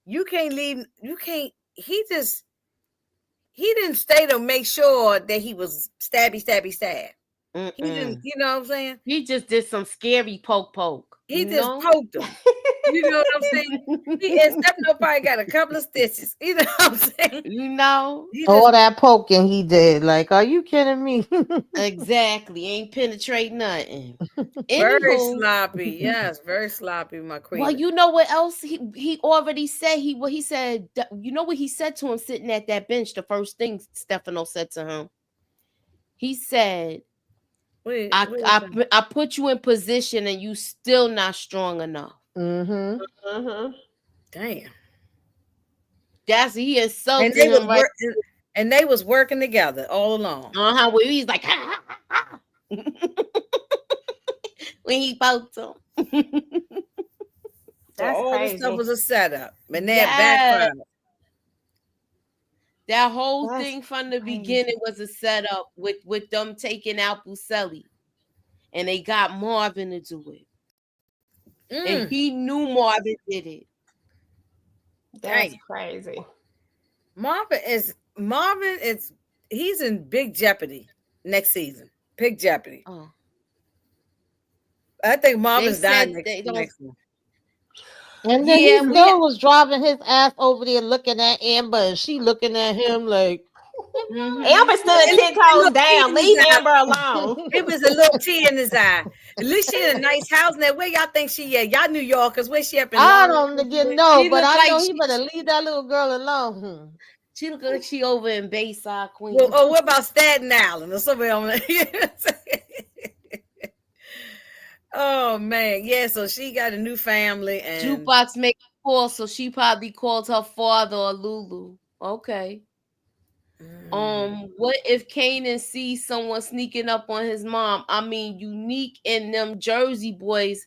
You can't leave. You can't. He didn't stay to make sure that he was stabby, stabby, stab. He didn't. You know what I'm saying? He just did some scary poke. He just poked him. You know what I'm saying? And Stefano probably got a couple of stitches. You know what I'm saying? You know? All that poking he did. Like, are you kidding me? Exactly. Ain't penetrate nothing. Very Anywho, sloppy. Yes, very sloppy, my queen. well, you know what else he already said? He said, you know what he said to him sitting at that bench? The first thing Stefano said to him. He said, I put you in position and you still not strong enough. Damn. That's he insulted him right. And they was working together all along. Where he's like, ha, ha, ha. When he poked him. That's all crazy. the stuff was a setup. And that backfired. That whole thing from the beginning was a setup with them taking out Buscelli. And they got Marvin to do it. And he knew Marvin did it. That's crazy. Marvin is he's in big jeopardy next season. Big jeopardy. Oh. I think Marvin's dying next one. And then he still was driving his ass over there looking at Amber, and she looking at him like. Amber stood 10 toes down. Leave Amber alone. It was a little tear in his eye. At least she in a nice house now. Where y'all think she at? Y'all New Yorkers. Where she up in? I don't know, but I know he better leave that little girl alone. She look like she over in Bayside, Queen. Well, what about Staten Island or somewhere on there? Oh man, yeah. So she got a new family, and Jukebox make a call, so she probably called her father or Lulu. Okay. What if Kanan sees someone sneaking up on his mom? I mean, Unique and them Jersey boys.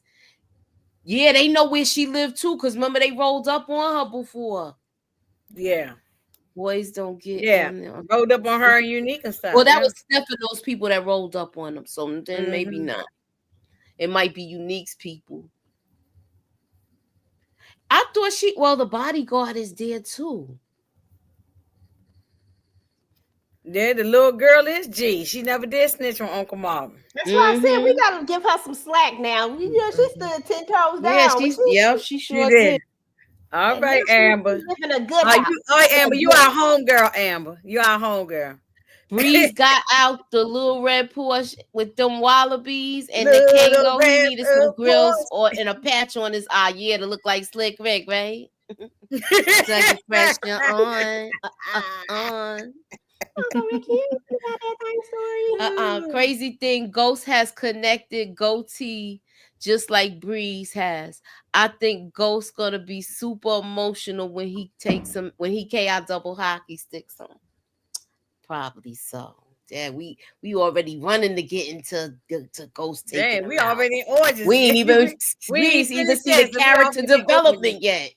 Yeah, they know where she lived too, because remember they rolled up on her before. Yeah. Boys don't get rolled up on her and Unique and stuff. Well, that was Steph of those people that rolled up on them. So then maybe not. It might be Unique's people. I thought the bodyguard is there too. Yeah, the little girl is G. She never did snitch on Uncle Marvin. That's why I said we gotta give her some slack now. She stood 10 toes down. She sure did. All right, Amber. Living a good life. Amber, you our home girl, Amber. You our home girl. Breeze got out the little red Porsche with them wallabies, and the Kango, he needed some grills and a patch on his eye, to look like Slick Rick, right? Second question on. Crazy thing, Ghost has connected goatee just like Breeze has. I think Ghost gonna be super emotional when he takes him, when he KI double hockey sticks him. Probably so. Yeah, we already running to get into Ghost taking. Damn, we already origins. We ain't even see the character development yet.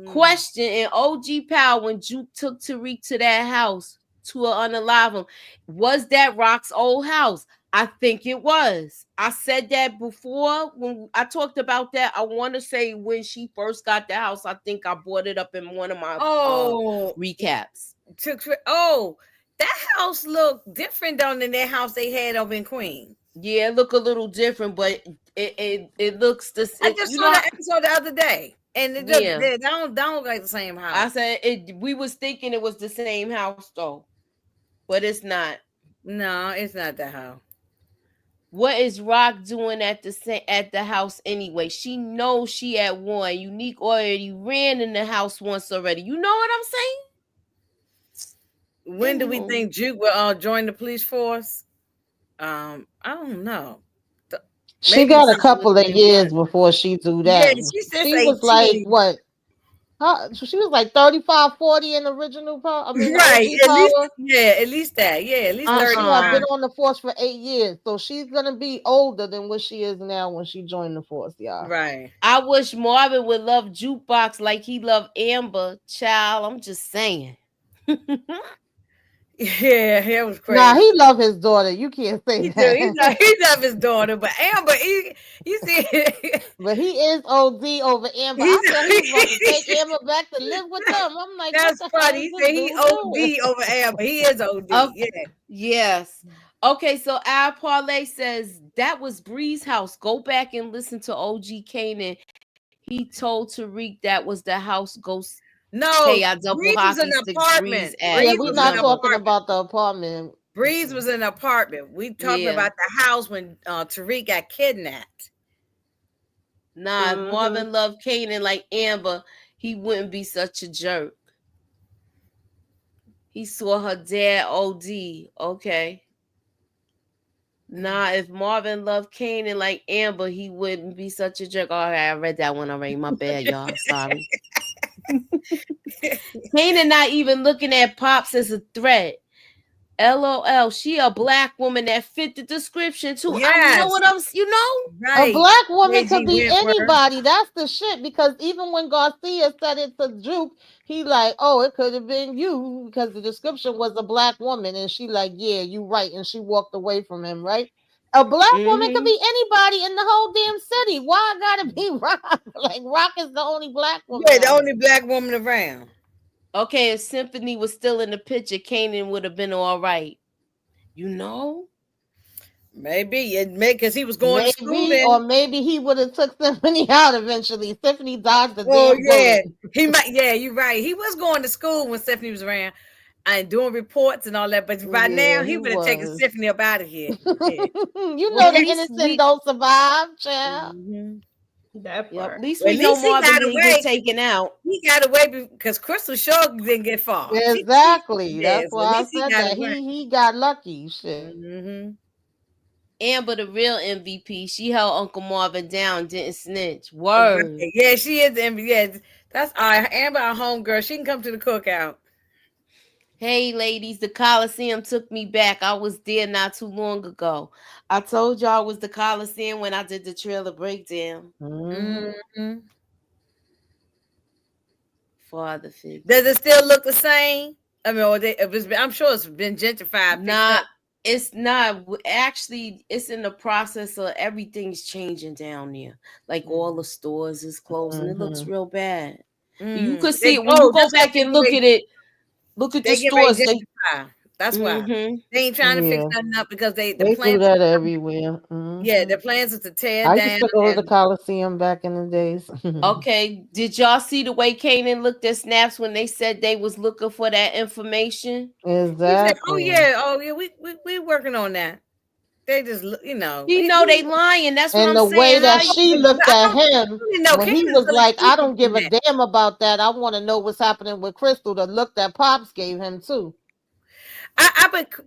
Question: in OG Power, when Juke took Tariq to that house to unalive him, was that Rock's old house? I think it was. I said that before when I talked about that. I want to say when she first got the house, I think I brought it up in one of my recaps. That house looked different than that house they had over in Queens. Yeah, it looked a little different, but it looks the same. I just saw the episode the other day, and it don't look like the same house. I said we was thinking it was the same house though, but it's not. No, it's not the house. What is Rock doing at the house anyway? She knows she at one. Unique already ran in the house once already. You know what I'm saying? When do we think Juke will join the police force? I don't know. She got a couple of years before she do that. Yeah, she was like what, So she was like 35, 40 in the original power. I mean, the Right. OG At least, power. yeah, at least that. Yeah, at least And she had been 35. on the force for 8 years. So she's gonna be older than what she is now when she joined the force, y'all. Right. I wish Marvin would love Jukebox like he loved Amber. Child, I'm just saying. Yeah, that was Nah, crazy. he love his daughter. You can't say He do. that. He love his daughter, but Amber, you see, But he is OD over Amber. I thought he was about to take Amber back to live with them. I'm like, what that's the hell funny. is He this said he dude doing? OD over Amber. He is OD. Of Yeah. yes. Okay, so our parlay says that was Bree's house. Go back and listen to OG Kanan. He told Tariq that was the house ghost. No, Hey, I double Breeze was hockey in an sticks Breeze apartment. at. Yeah, Breeze we're was in not an Remember. talking apartment. about the apartment. Breeze was in an apartment. We talking Yeah. about the house when Tariq got kidnapped. Nah, if Marvin loved Kanan like Amber, he wouldn't be such a jerk. He saw her dad OD. Okay. Nah, if Marvin loved Kanan like Amber, he wouldn't be such a jerk. All right, I read that one already. My bad, y'all. Sorry. Kanan not even looking at Pops as a threat. LOL, she a black woman that fit the description too. I know Yes, what I'm, you know? A right. black woman could KG be Wentworth. anybody. That's the shit. Because even when Garcia said it's a juke, he like, oh, it could have been you because the description was a black woman, and she like, yeah, you right, and she walked away from him, right? A black woman could Mm-hmm. be anybody in the whole damn city. Why I gotta be Rock? Like Rock is the only black woman Yeah, the out only here. black woman around. Okay, if Symphony was still in the picture, Kanan would have been all right. You know? Maybe it may because he was going to school Maybe, or then. maybe he would have took Symphony out eventually. Symphony dodged the Oh damn yeah, bullet. he might. Yeah, you're right. He was going to school when Stephanie was around and doing reports and all that. But by now, Yeah, he he would have taken was. Stephanie up out of here. Yeah. You Well, know at the least innocent we don't survive, child. Mhm. That yep, at part. least Well, we at know least he Marvin got didn't get away. taken out. He got away because Crystal sure didn't get far. Exactly. Yeah, That's so at why I least he said got that. away. He got lucky. Shit. Hmm. Amber, the real MVP, she held Uncle Marvin down, didn't snitch. Right. Word. Yeah, she is. Yeah, that's all right. Amber, our homegirl. She can come to the cookout. Hey, ladies, the Coliseum took me back. I was there not too long ago. I told y'all it was the Coliseum when I did the trailer breakdown. Mm-hmm. Hmm. Father figure. Does it still look the same? I mean, I'm sure it's been gentrified, fixed Nah, up. it's not. Actually, it's in the process of everything's changing down there. Like all the stores is closing. It looks Mm-hmm. real bad. You could see They it when you go that's because back and look at it. Look at the they get ready stores. to They gentrify. That's why mm-hmm. they ain't trying to fix Yeah, nothing up because the they do plans. that everywhere. Yeah, Mm-hmm. the plans is to tear I used down to go to the and Coliseum back in the days. Okay. Did y'all see the way Kanan looked at snaps when they said they was looking for that information? he said, Exactly. oh yeah, we working on that." They just, You know they lying. That's what And I'm the way saying. that How she you looked I at don't him really know. when he Cannon's was really like, I sleeping don't on give a that. damn about that. I want to know what's happening with Crystal. The look that Pops gave him too.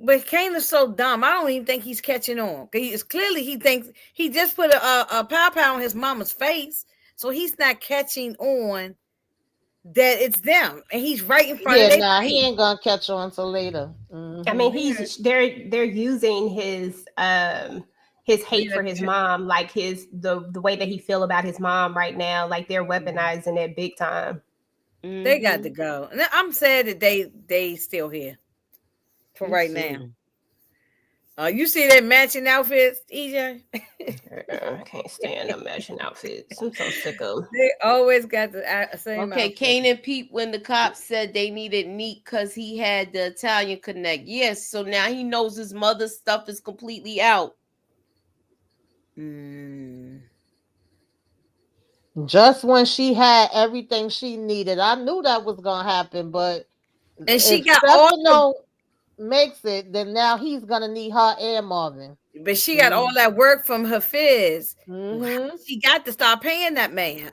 But Kane is so dumb. I don't even think he's catching on. He is clearly he thinks he just put a pow on his mama's face, so he's not catching on that it's them, and he's right in front of Yeah, their nah, he face. ain't gonna catch on till later. I mean, Mm-hmm. he's they're using his hate Being for his mom, like the way that he feel about his mom right now, like they're weaponizing it big time. they got to Mm-hmm. go. And I'm sad that they still here for Me right now. too. You see that matching outfits, EJ? I can't stand them matching outfits. I'm so sick of 'em. They always got the same Okay, outfit. Kanan peeped when the cops said they needed Neat because he had the Italian connect. Yes, so now he knows his mother's stuff is completely out. Mm. Just when she had everything she needed, I knew that was gonna happen. But And she if got all the, Stefano makes it, then now he's gonna need her and Marvin. but she got all that work from her fizz. Mm-hmm. She got to start paying that man.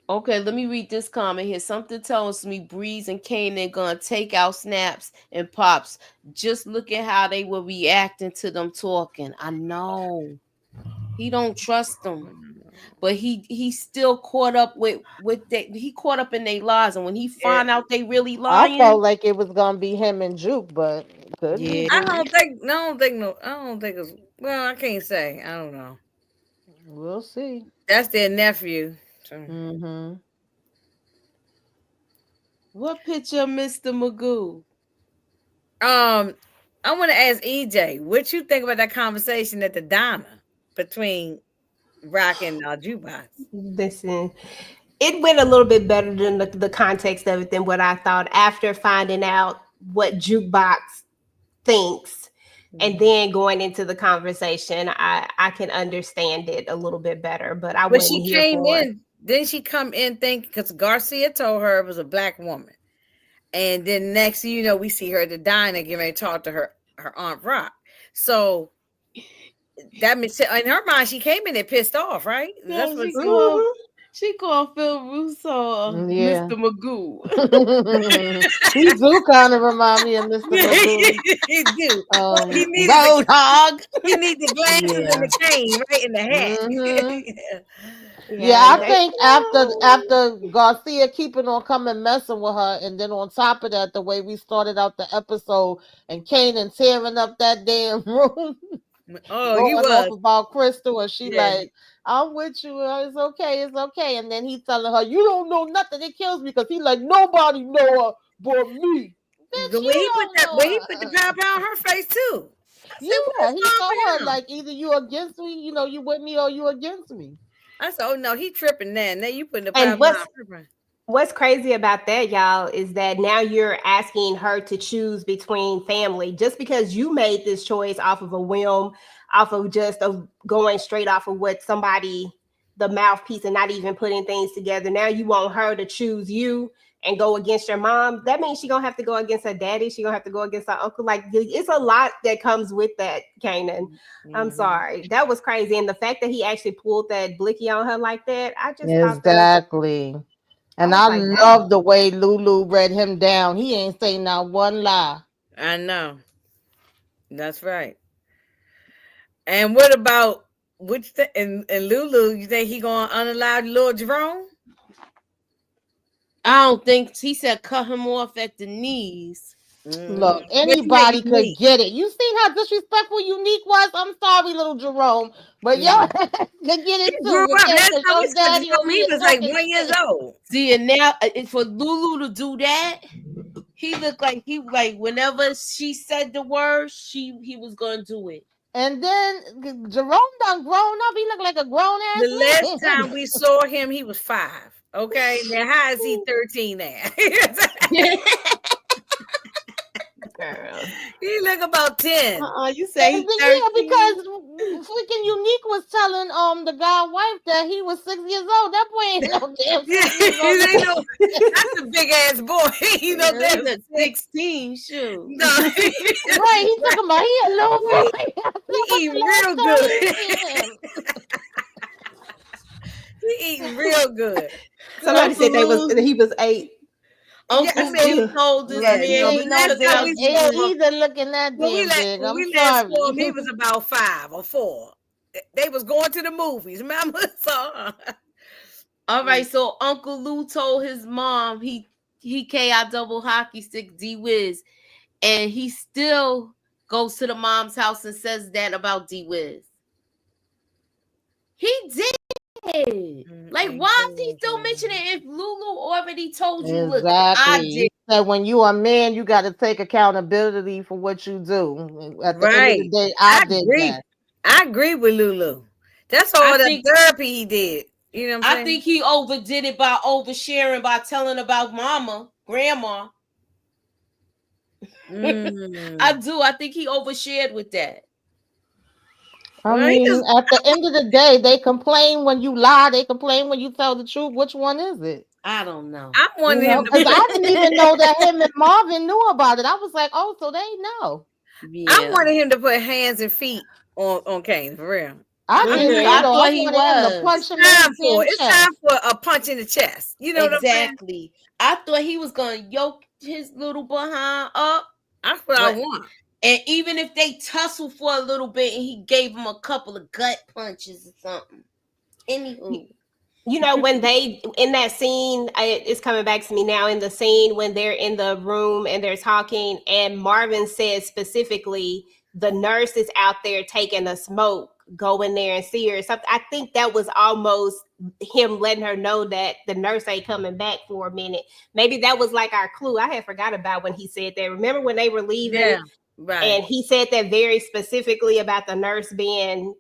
Okay, let me read this comment here. Something tells me Breeze and Kanan gonna take out snaps and pops. Just look at how they were reacting to them talking. I know. He don't trust them. but he still caught up with they, he caught up in their lies, and when he find out they really I lying, felt like it was gonna be him and Juke, but could be. yeah. I don't think. No, I don't think. No, I don't think it's. Well, I can't say. I don't know. We'll see. That's their nephew. So. Mm-hmm. What picture of Mr. Magoo? I want to ask EJ, what you think about that conversation at the diner between Rock and Jukebox? Listen, it went a little bit better than the context of it than what I thought after finding out what Jukebox thinks and then going into the conversation. I can understand it a little bit better, but I But wasn't she here came for it. in, didn't she come in thinking, because Garcia told her it was a black woman. And then next thing you know, we see her at the diner getting ready to talk to her Aunt Rock. So that means in her mind, she came in there pissed off, right? That's No, what. she called Phil Russo Yeah. Mr. Magoo. He do kind of remind me of Mr. Magoo. He do. He needed Roadhog. he need the glasses and Yeah. the cane, right, in the hat. Mm-hmm. Yeah, I they, think after Garcia keeping on coming messing with her, and then on top of that, the way we started out the episode and Kanan tearing up that damn room, Oh, he going off was. about Crystal, and she Yeah. like, I'm with you, it's okay, and then he telling her, you don't know nothing, it kills me, because he like, nobody know her but me. Bitch, When he you put don't that, know when he put the her. power on her face too. I said, "What Yeah, is he wrong told her with him?" like, either you against me, you with me, or you against me. I said, "Oh no, he tripping now. Now you putting the power and behind her." what's crazy about that, y'all, is that now you're asking her to choose between family just because you made this choice off of a whim, off of just of going straight off of what somebody, the mouthpiece, and not even putting things together. Now you want her to choose you and go against your mom. That means she gonna have to go against her daddy. She gonna have to go against her uncle. Like it's a lot that comes with that, Kanan. I'm sorry. That was crazy. And the fact that he actually pulled that blicky on her like that, I just thought that was, Exactly. I And was I like, love the way Lulu read him down. He ain't saying not one lie. I know. That's right. And what about and Lulu? You think he gonna unallow Lord Jerome? I don't think he said cut him off at the knees. Look, What you mean anybody could unique? get it. You seen how disrespectful Unique was? I'm sorry, little Jerome, but yo Yeah. could get He it grew too, up. okay? Last Because time we your saw daddy Jerome, over he here was like talking 1 years shit. old. See, and now for Lulu to do that, he looked like he like whenever she said the word, he was gonna do it. And then Jerome done grown up. He look like a grown The last ass time man. we saw him, he was 5. Okay, now how is he 13 now? girl. He look about 10. You say And he then, yeah, 13? because freaking Unique was telling the guy wife that he was 6 years old. That boy ain't no damn 6 years old. They know that's a big ass boy. You know Yeah, that he's a 16, shoot. no. Right, he's talking about he a little boy. He eating real good. He eating real good. Somebody said he was 8. Uncle Yeah, Lou told this yeah, He man no, he but ain't no last took time out damn we eight saw either looking that damn big. when I'm we last saw him, he sorry. was about 5 or 4. They was going to the movies. Remember? So All right, so Uncle Lou told his mom he KI double hockey stick D Wiz, and he still goes to the mom's house and says that about D Wiz. He did. Like, why is he still mentioning it if Lulu already told you, look, I Exactly. did. He said when you a man, you got to take accountability for what you do. At the end of the right. day, I I did agree. that. I agree with Lulu. That's all I the think therapy he did. You know what I'm I saying? think he overdid it by oversharing by telling about mama, grandma. I do. I think he overshared with that. I Well, he mean, just, at the end of the day, they complain when you lie. They complain when you tell the truth. Which one is it? I don't know. I You wanted know, him because to. I didn't even know that him and Marvin knew about it. I was like, oh, so they know. I Yeah. wanted him to put hands and feet on Kane for real. I did too, I though. I thought he wanted him to was. punch him in his damn It's chest. time for a punch in the chest. You know what I'm saying? Exactly. I thought he was gonna yoke his little behind up. That's what I want. And even if they tussle for a little bit and he gave him a couple of gut punches or something. Anywho, You know, when they in that scene, it's coming back to me now. In the scene when they're in the room and they're talking, and Marvin says specifically, the nurse is out there taking a smoke. Go in there and see her. Something. I think that was almost him letting her know that the nurse ain't coming back for a minute. Maybe that was like our clue. I had forgot about when he said that. Remember when they were leaving? Yeah, right. And he said that very specifically about the nurse being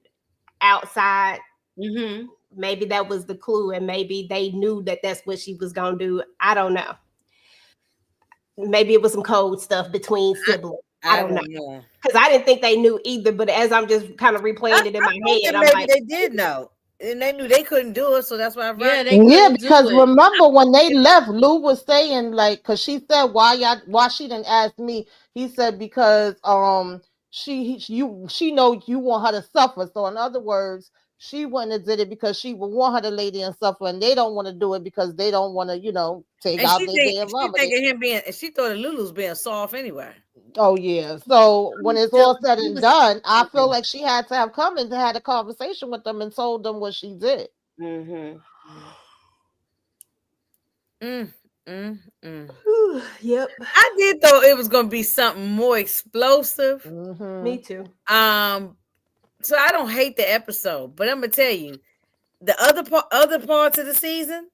outside. mm-hmm. Maybe that was the clue, and maybe they knew that that's what she was gonna do. I don't know. Maybe it was some code stuff between siblings. I I don't know, don't know. because I didn't think they knew either. But as I'm just kind of replaying it in I my thought head, that I'm maybe like, they did know, and they knew they couldn't do it, so that's why I Yeah, rocked. they Yeah, couldn't do because it. remember when they left, Lou was saying like, because she said why she didn't ask me. He said because she know you want her to suffer. So in other words, she wouldn't have did it because she would want her to lay there and suffer, and they don't want to do it because they don't want to take And out their damn she remedy. thinking him being, and she thought that Lulu's being soft anyway. Oh yeah. So when it's So all said he and was done, I feel saying, like she had to have come and had a conversation with them and told them what she did. mm-hmm. Mm, mm, mm. yep, I did though it was gonna be something more explosive. me Mm-hmm. too. So I don't hate the episode, but I'm gonna tell you the other parts of the season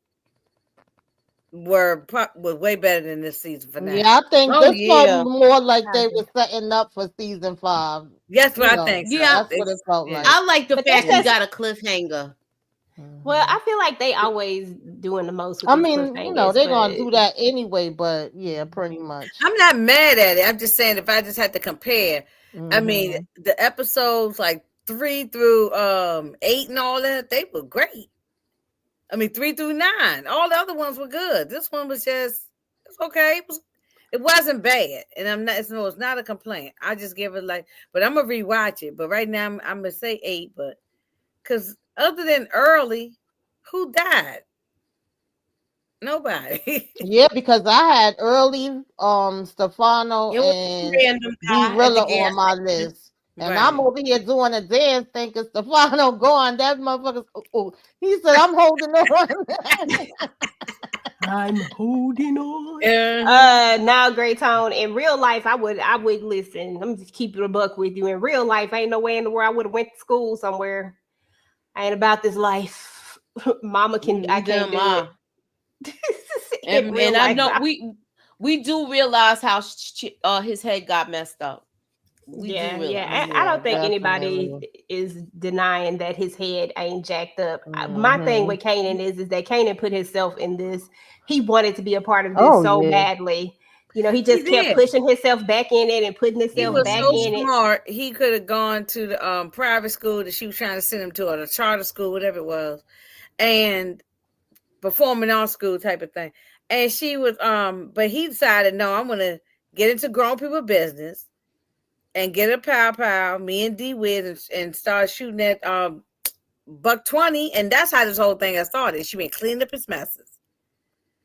were way better than this season finale. Yeah, I think Oh this felt yeah, more like I they agree. were setting up for season 5. That's what I think so. yeah. That's what it felt Yeah. like. I like the But that's fact we just got a cliffhanger. well, Hmm. I feel like they always doing the most with I these mean, cliffhangers, they're gonna but do that anyway, but yeah, pretty much. I'm not mad at it. I'm just saying if I just had to compare, I mean Hmm. the episodes like 3 through 8 and all that, they were great. I mean 3 through 9. All the other ones were good. This one was just it's okay. It wasn't bad. And it's not a complaint. I just give it like but I'm gonna rewatch it. But right now I'm gonna say 8, but because other than early, who died? Nobody. Yeah, because I had early Stefano It was a and random B guy at the Rilla gas on my station. list. And I'm Right. over here doing a dance thinking Stefano gone. That motherfucker's he said I'm holding on. I'm holding on. Uh-huh. Now Great Tone. In real life, I would listen. I'm just keeping a buck with you. In real life, ain't no way in the world I would have went to school somewhere. I ain't about this life. Mama can I Neither can't am do it. I. In real And I life. know we do realize how his head got messed up. We do Yeah, realize. yeah. I Yeah, don't think anybody definitely. is denying that his head ain't jacked up. My thing Hmm. with Kanan is that Kanan put himself in this. He wanted to be a part of this Oh so yeah. badly. You know, he He just kept did. pushing himself back in it and putting He himself was back so in Hmm. it. smart. He could have gone to the private school that she was trying to send him to, or the charter school, whatever it was, and performing arts school type of thing. And she was but he decided, no, I'm gonna get into grown people business and get a pow, me and D Wiz and start shooting at buck 20, and that's how this whole thing got started. She been cleaning up his messes.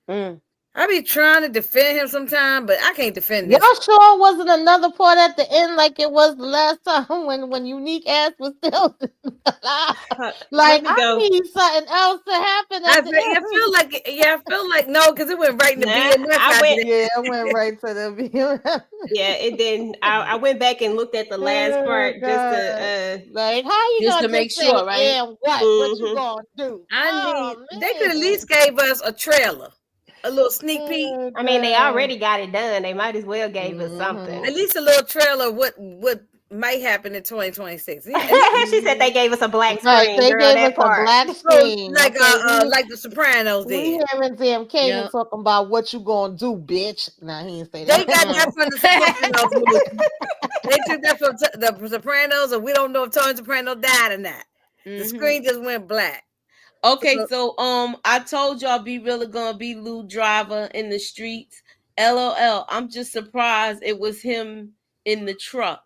Mm. I be trying to defend him sometime, but I can't defend Y'all this. sure wasn't another part at the end like it was the last time when Unique ass was still alive? Let Like me I go. need something else to happen I at the feel, end. I feel like no, because it went right in the Nah, BMF I after went. that. Yeah, I went right to the Yeah, it didn't. I went back and looked at the last oh part just to. god. Like how you Just gonna to just make say sure, right? and what? What you Mhm. gonna do? I need Oh they could at man. least gave us a trailer, a little sneak peek, Oh I mean, they god. already got it done. They might as well gave us Mm-hmm. something. at least a little trailer of what might happen in 2026. At least She said they Mm-hmm. gave us a black Right, screen, they girl. gave us That a part. black screen. Okay, like the Sopranos we did. hearing Sam Kanan Yeah. talking about what you gonna do, bitch. Nah, he didn't say They that. got that Mm-mm. from the Sopranos movie. They took that from the Sopranos, and we don't know if Tony Soprano died or not. The hmm screen just went black. Okay, So, so I told y'all be really gonna be Lou Driver in the streets. LOL. I'm just surprised it was him in the truck.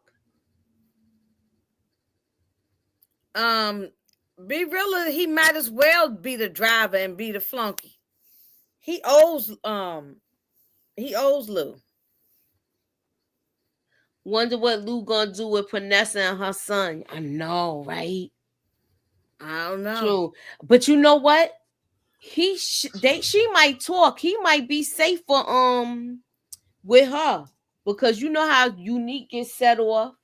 um, be real. He might as well be the driver and be the flunky. He owes Lou. Wonder what Lou gonna do with Panessa and her son. I know, right? I don't know. True. But you know what? She might talk. He might be safer with her because you know how Unique gets set off.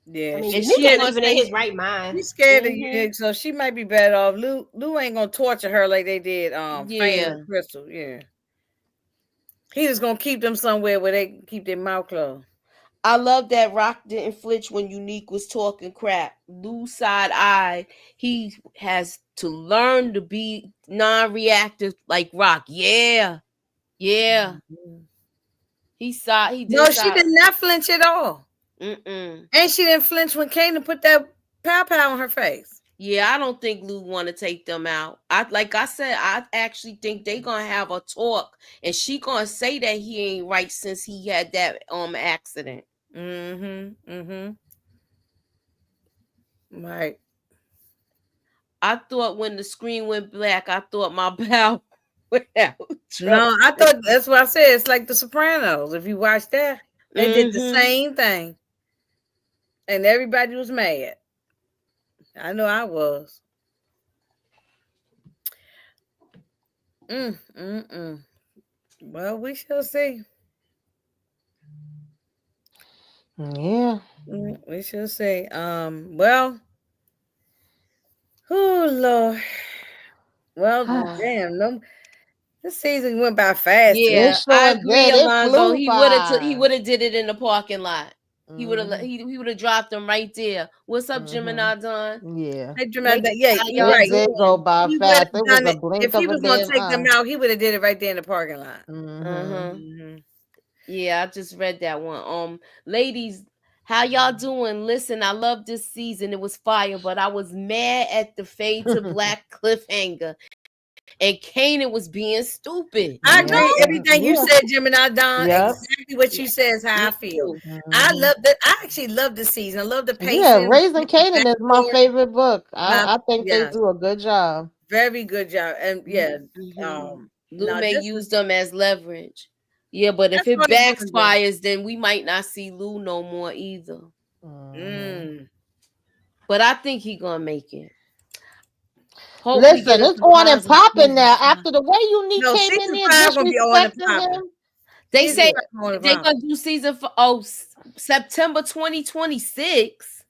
Yeah, I mean, And Unique she ain't gonna even in say his right mind. she's scared of mm-hmm. Unique, so she might be better off. Lou ain't gonna torture her like they did Fame Yeah. and Crystal. Yeah. He just gonna keep them somewhere where they can keep their mouth closed. I love that Rock didn't flinch when Unique was talking crap. Lou side eye. He has to learn to be non-reactive like Rock. Yeah. Yeah. He No, did she side. did not flinch at all. Mm-mm. And she didn't flinch when Kanan put that pow pow on her face. Yeah, I don't think Lou want to take them out. Like I said, I actually think they gonna have a talk, and she gonna say that he ain't right since he had that accident. Right. I thought when the screen went black, I thought my bowel went out. No, I thought that's what I said. It's like The Sopranos. If you watch that, they did the same thing, and everybody was mad. I know I was. Well, we shall see. Yeah. We shall see. Well, oh Lord. Well, damn, no, this season went by fast. It Yeah, I sure agree, did. It Alonzo. flew He by. would have did it in the parking lot. He would have Mhm. he would have dropped them right there. What's up, Gemini Don? Yeah. Hey, Ladies, yeah, how you're y'all right. It did go doing? by He would fast. have It was done a it if blink he of a was going to damn take them eye. out. He would have did it right there in the parking lot. Yeah, I just read that one. Ladies, how y'all doing? Listen, I love this season. It was fire, but I was mad at the fade to black cliffhanger. And Kanan was being stupid. I You know? agree. Everything you said, Gemini Don, Yep. exactly what you said is how I feel. I love that. I actually love this season. I love the Yeah, pacing. Raising Kanan is my favorite book. I think they Yeah, do a good job. very good job. And yeah, Lou no, may this use is them as leverage. Yeah, but if that's it what they're gonna do. backfires, then we might not see Lou no more either. But I think he gonna make it. Hope we get Listen, a it's on and surprise in popping season now. 5. After the way Unique No, came in season there 5 gonna be on and disrespecting popping. him. They Season say 5 on and they're popping. gonna do season September 2026.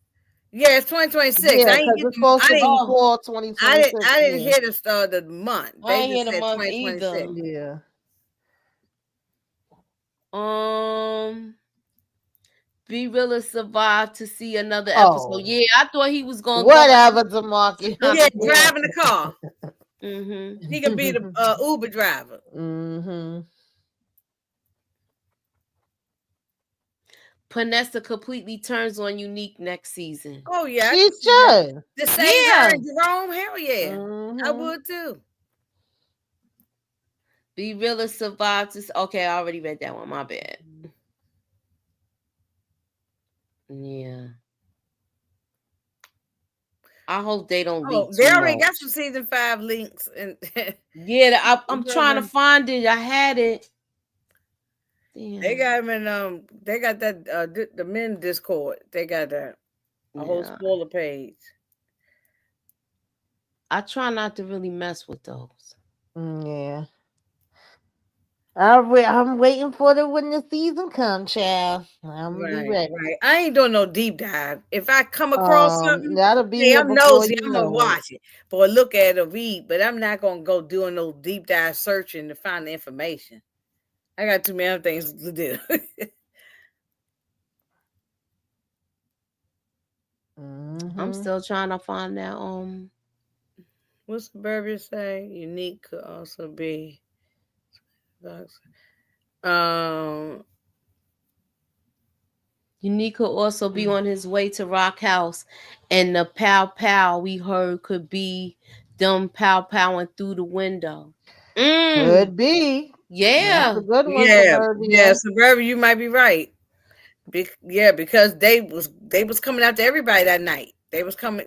Yeah, it's 2026. Yeah, I because ain't get it's supposed to be Oh, fall 2026. I didn't Yeah. hear the month. I They ain't just hear the said month 2026. either. Yeah. Be Realer survived to see another episode. Oh. Yeah, I thought he was gonna go. Whatever, DeMarcus. Yeah, driving the car. Mm-hmm. He could be the Uber driver. Panessa completely turns on Unique next season. Oh yeah, She should. the same her Yeah. and Jerome. Hell yeah, I would too. Be Realer survived to. Okay, I already read that one. My bad. Yeah. I hope they don't leak. They already much. got some season 5 links, and yeah, I'm trying to find it. I had it. Damn. They got them in they got that the men Discord. They got that a whole spoiler page. I try not to really mess with those. Yeah. I'm waiting for the when the season comes, child. I'm gonna be ready. Right. I ain't doing no deep dive. If I come across something, that'll be hey, here I'm before nosy. you I'm gonna know watch it or look at it or read, but I'm not gonna go doing no deep dive searching to find the information. I got too many other things to do. I'm still trying to find that. What's the Burberry say? Unique could also be. Unique could also be on his way to Rock House, and the pow pow we heard could be them pow powing through the window. Could be. Yeah, that's a good one. Yeah. Suburbia, you might be right. Because they was coming after everybody that night. They was coming,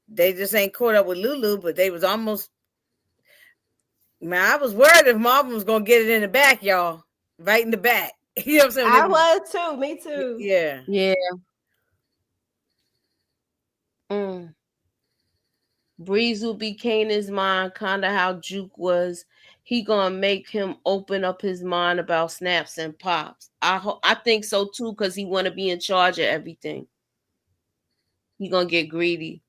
they just ain't caught up with Lulu, but they was almost. Man, I was worried if Marvin was gonna get it in the back, y'all, right in the back. You know what I'm saying? I was too. Me too. Yeah. Yeah. Breeze will be Kanan's mind, kind of how Juke was. He gonna make him open up his mind about snaps and pops. I think so too, because he want to be in charge of everything. He gonna get greedy.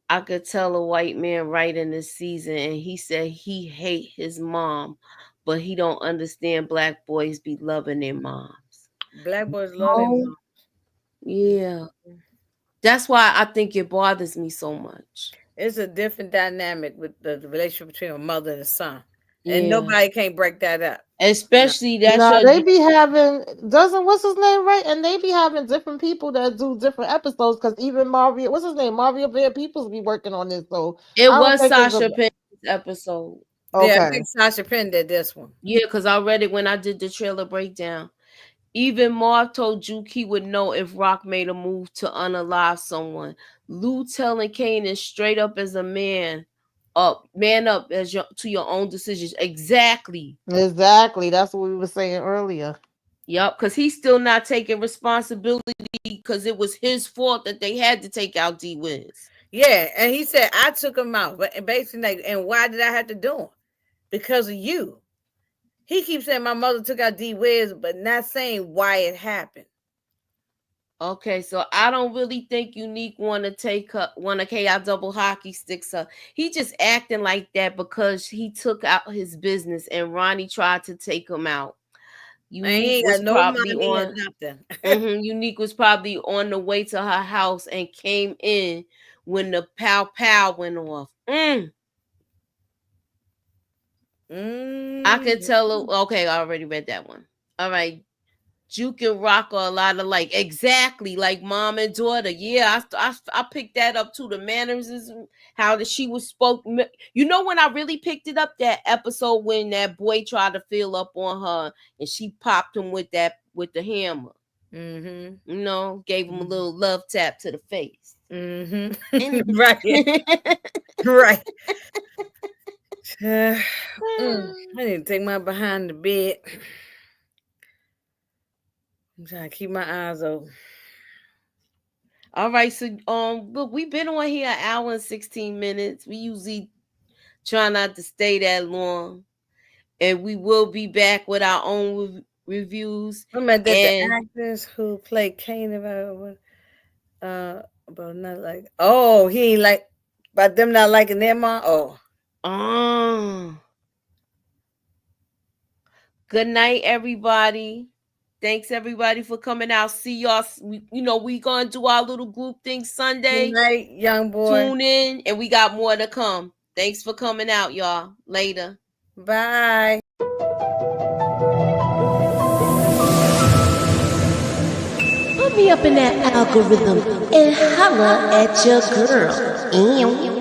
I could tell a white man writing this season, and he said he hate his mom, but he don't understand black boys be loving their moms. Black boys love their Oh, mom. yeah. That's why I think it bothers me so much. It's a different dynamic with the relationship between a mother and a son. And Yeah. nobody can't break that up. Especially that's Nah, your they be having what's his name, right? And they be having different people that do different episodes, because even Mario, what's his name, Mario Bear Peoples be working on this. So it I don't was think it's Sasha Penn's episode. Yeah, I okay. think Sasha Penn did this one. Yeah, because I read it when I did the trailer breakdown. Even Marv told Juke he would know if Rock made a move to unalive someone. Lou telling Kanan straight up as a man up as to your own decisions. Exactly. Exactly. That's what we were saying earlier. Yep, because he's still not taking responsibility because it was his fault that they had to take out D Wiz. Yeah, and he said I took him out, but basically, like, and why did I have to do him? Because of you. He keeps saying my mother took out D Wiz, but not saying why it happened. Okay, so I don't really think Unique want to KI double hockey sticks her. He just acting like that because he took out his business and Ronnie tried to take him out. Unique was probably on Unique was probably on the way to her house and came in when the pow pow went off. I can tell. Okay, I already read that one. All right. Juke and Rock are a lot alike. Exactly, like mom and daughter. Yeah, I picked that up too. The mannerisms, how she was spoken. You know when I really picked it up? That episode when that boy tried to feel up on her and she popped him with the hammer. Mm-hmm. You know, gave him a little love tap to the face. Mm-hmm. Right. Right. I need to take my behind the bed. I'm trying to keep my eyes open. All right, so look, we've been on here an hour and 16 minutes. We usually try not to stay that long, and we will be back with our own reviews. Remember that the actors who play Kanan about not like, oh, he ain't like about them not liking their mom. Good night, everybody. Thanks everybody for coming out. See y'all. We gonna do our little group thing Sunday. Good night, young boy. Tune in, and we got more to come. Thanks for coming out, y'all. Later. Bye. Put me up in that algorithm and holla at your girl. Ew.